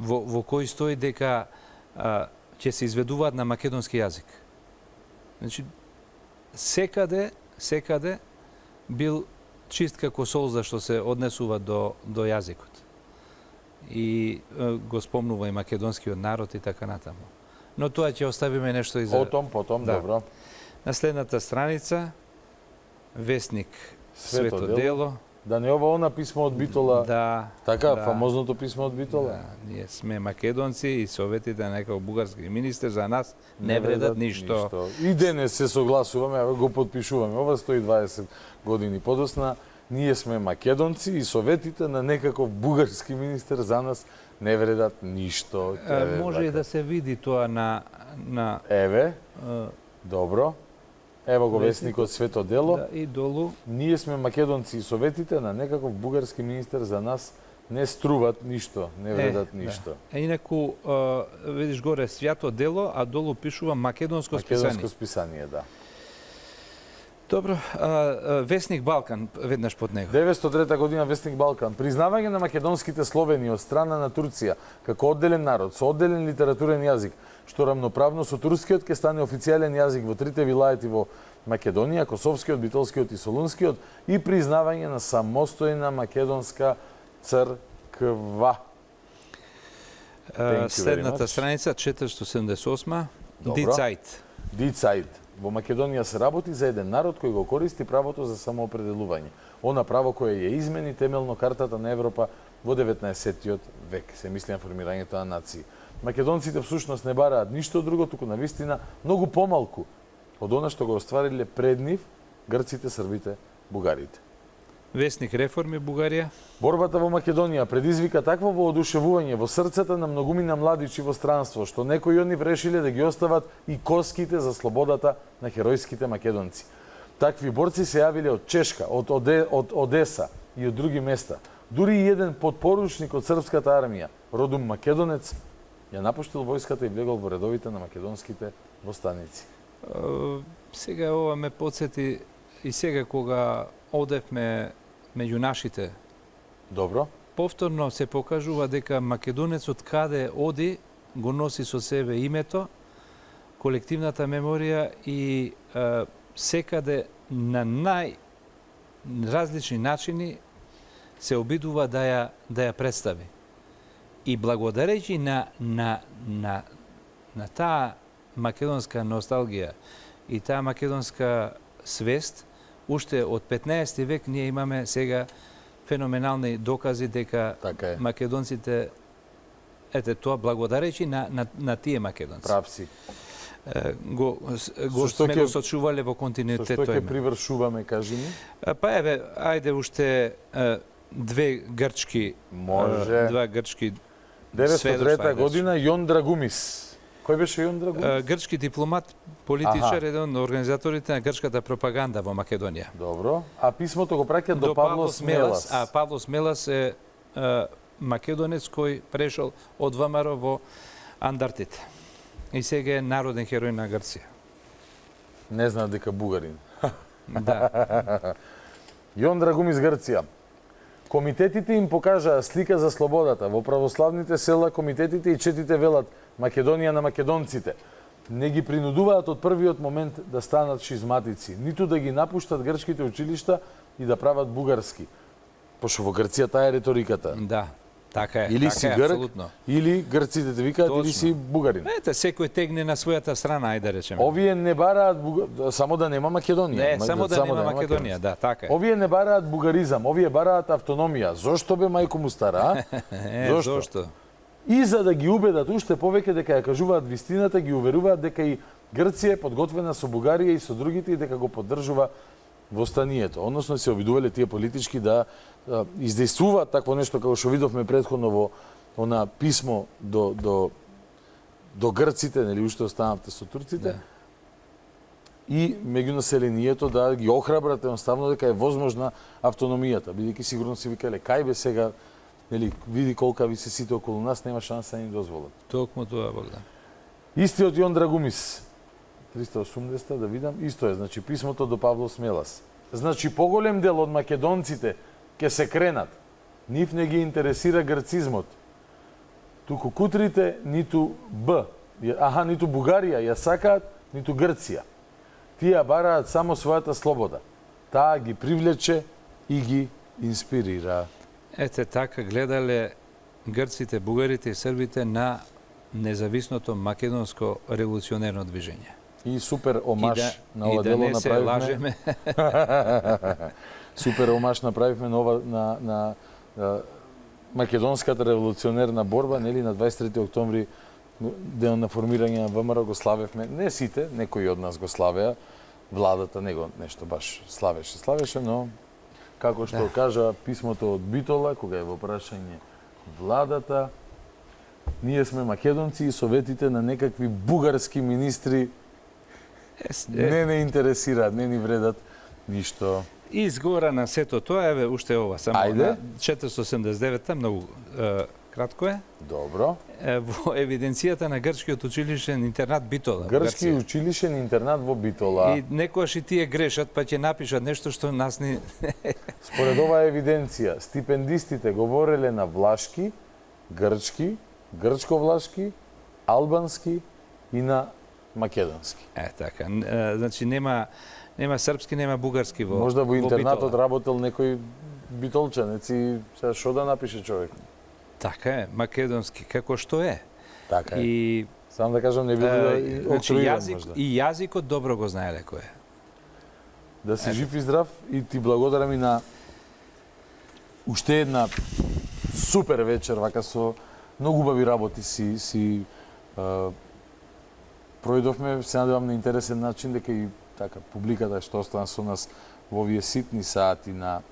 во кој стои дека ќе се изведуваат на македонски јазик. Значи, секаде бил чист како солза што се однесува до јазикот. И го спомнува и македонскиот народ и така натаму. Но тоа ќе оставиме нешто и за... Потом, добро. На следната страница, вестник Свето дело. Да не ова она писмо од Битола. Така, да. фамозното писмо од Битола. Да, ние сме македонци и советите на некој бугарски министер за нас не вредат ништо. И денес се согласуваме, го подпишуваме. Ова 120 години подосна. Ние сме македонци и советите на некаков бугарски министер за нас не вредат ништо. Може и да се види тоа на... Еве, добро. Ево го вестникот Свето дело. Да, и долу. Ние сме македонци и советите на некаков бугарски министер за нас не струват ништо, не вредат ништо. Да. Инаку, видиш горе Свято дело, а долу пишува македонско списание. Македонско списание, да. Добро, вестник Балкан, веднаш под него. 903 година вестник Балкан. Признавање на македонските Словени од страна на Турција како одделен народ со одделен литературен јазик, што рамноправно со турскиот ќе стане официјален јазик во трите вилаети во Македонија, Косовскиот, Битолскиот и Солунскиот, и признавање на самостојна македонска црква. Следната страница 478. Die Zeit. Во Македонија се работи за еден народ кој го користи правото за самоопределување. Она право кое ја измени темелно картата на Европа во 19-тиот век. Се мисли на формирањето на нации. Македонците всушност не бараат ништо друго, туку на вистина многу помалку од она што го оствариле пред нив грците, србите, бугарите. Вестник Реформи Бугарија. Борбата во Македонија предизвика такво воодушевување во срцата на многумина младичи во странство, што некои од нив решиле да ги остават и коските за слободата на херојските македонци. Такви борци се јавиле од Чешка, од Одеса и од други места. Дури и еден подпоручник од српската армија, родом македонец, ја напуштил војската и влегол во редовите на македонските востаници. Сега ова ме подсети и сега кога одевме меѓу нашите. Добро. Повторно се покажува дека македонецот каде оди го носи со себе името, колективната меморија и секаде на различни начини се обидува да ја представи. И благодарејќи на таа македонска носталгија и таа македонска свест, уште од 15 век ние имаме сега феноменални докази дека македонците, ете тоа благодарејќи на тие македонци. Прав си. Го сме го сочувале во континуитет. Што ќе привршуваме, кажи ми? Па еве, ајде уште два грчки 903 година Јон Драгумис. Кој беше Јон Драгумис? Грчки дипломат, политичар, еден од организаторите на грчката пропаганда во Македонија. Добро. А писмото го праќа до Павлос Мелас. А Павлос Мелас е македонец кој прешол од ВМРО во Андартите. И сега е народен херој на Грција. Не знаат дека бугарин. Да. Јон Драгумис, Грција. Комитетите им покажаа слика за слободата. Во православните села комитетите и четите велат Македонија на македонците. Не ги принудуваат од првиот момент да станат шизматици, ниту да ги напуштат грчките училишта и да прават бугарски. Пошто во Грција таа е риториката. Да. Така е, или така си е, грк, апсолутно. или грците те викаат, или си бугарин. Ете, секој тегне на својата страна, ајде да речеме. Овие не бараат само да нема Македонија. Не, само да нема Македонија, да, така е. Овие не бараат бугаризам, овие бараат автономија. Зошто бе мајко му стара? Зошто? И за да ги убедат уште повеќе дека ја кажуваат вистината, ги уверуваат дека и Грција е подготвена со Бугарија и со другите и дека го поддржува востанието. Односно се обидувале тие политички да издействуваат такво нешто како што видовме претходно во она писмо до грците, нели уште останавте со турците. Да. И меѓу населението да ги охрабрат едноставно дека е возможна автономијата, бидејќи сигурно си викале кај бе сега, нели види колка ви се сите околу нас, нема шанса да ни дозволат. Токму тоа, Богдан. Истиот Јон Драгумис 380 да видам, исто е, значи писмото до Павлос Мелас. Значи поголем дел од македонците ќе се кренат. Нив не ги интересира грцизмот. Туку кутрите ниту ниту Бугарија ја сакаат, ниту Грција. Тие бараат само својата слобода. Таа ги привлече и ги инспирира. Ете така гледале грците, бугарите и србите на независното македонско револуционерно движење. И супер омаш на ова дело направивме. И да не се лажеме. Супер омаш направивме на македонската револуционерна борба, нели на 23 октомври, ден на формирање на ВМРО го славевме. Не сите, некои од нас го славеа. Владата него нешто баш славеше, но како што кажа писмото од Битола, кога е во прашање владата, ние сме македонци и советите на некакви бугарски министри не интересираат, не ни вредат ништо. И изгора на сето тоа, еве уште ова, само на 489-та, многу кратко е. Добро. Во евиденцијата на грчкиот училишен интернат Битола. Грчки училишен интернат во Битола. И некојаш и тие грешат, па ќе напишат нешто што нас не... Според оваа евиденција, стипендистите говореле на влашки, грчки, грчко-влашки, албански и на македонски. Така. Значи нема српски, нема бугарски во Можда во интернатот Битола. работел некој битолчанец и сега што да напише човек? Така е, македонски, како што е. Така е. И само да кажам, не биде да значи, и јазикот добро го знаеле кој е. Да си жив и здрав и ти благодарам и на уште една супер вечер, вака со многу убави работи си пројдовме, се надевам на интересен начин дека и така публиката што остана со нас во овие ситни сати на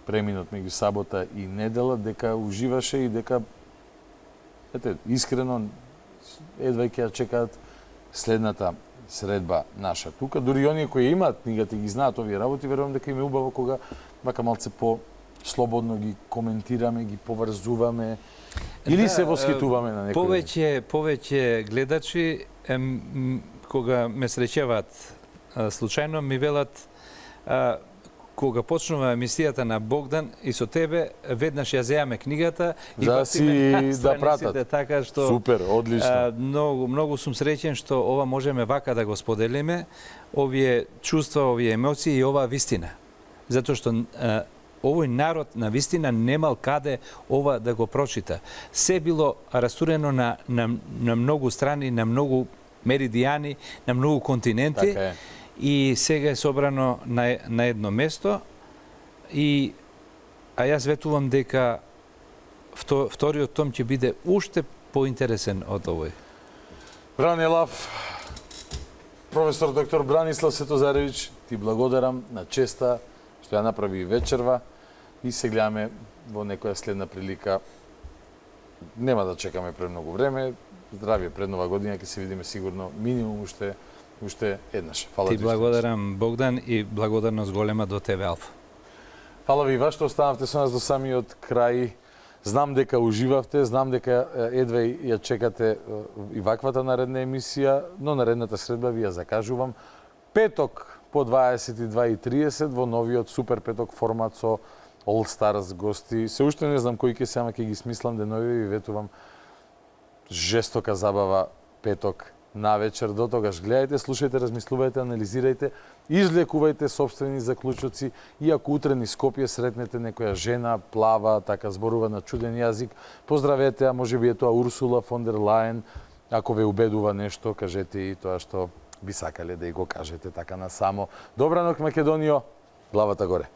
преминот меѓу сабота и недела, дека уживаше и дека искрено едва ќе ја чекаат следната средба наша тука. Дури оние кои имаат книгата и ги знаат овие работи, верувам дека им е убаво кога вака малце по слободно ги коментираме, ги поврзуваме или се восхитуваме на некој. Повеќе гледачи кога ме среќаваат случајно ми велат кога почнува емисијата на Богдан и со тебе, веднаш ја зеаме книгата и да си да пратат. Така што супер, одлично. Многу сум среќен што ова можеме вака да го споделиме, овие чувства, овие емоции и оваа вистина. затоа што овој народ на вистина немал каде ова да го прочита. Се било растурено на многу страни, на многу меридијани, на многу континенти и сега е собрано на едно место а јас ветувам дека вториот том ќе биде уште поинтересен од овој. Бранилав, професор доктор Бранислав Светозаревич, ти благодарам на честа што ја направи вечерва и се гледаме во некоја следна прилика. Нема да чекаме премногу време. Здравје пред нова година, ќе се видиме сигурно минимум уште еднаш. Фала ти благодарам Богдан и благодарност голема до тебе Алфа. Фала ви вас што останавте со нас до самиот крај. Знам дека уживавте, знам дека едва ја чекате и ваквата наредна емисија, но наредната средба ви ја закажувам петок по 22:30 во новиот Супер петок формат со All Stars гости. Се уште не знам кои ќе се, ама ќе ги смислам денови и ветувам жестока забава петок на вечер. До тогаш гледајте, слушајте, размислувајте, анализирајте, извлекувајте собствени заклучоци и ако утре низ Скопје сретнете некоја жена, плава, така зборува на чуден јазик, поздравете, а можеби е тоа Урсула фон дер Лајен. Ако ве убедува нешто, кажете и тоа што би сакале да и го кажете така на само. Добра ноќ, Македонијо, главата горе.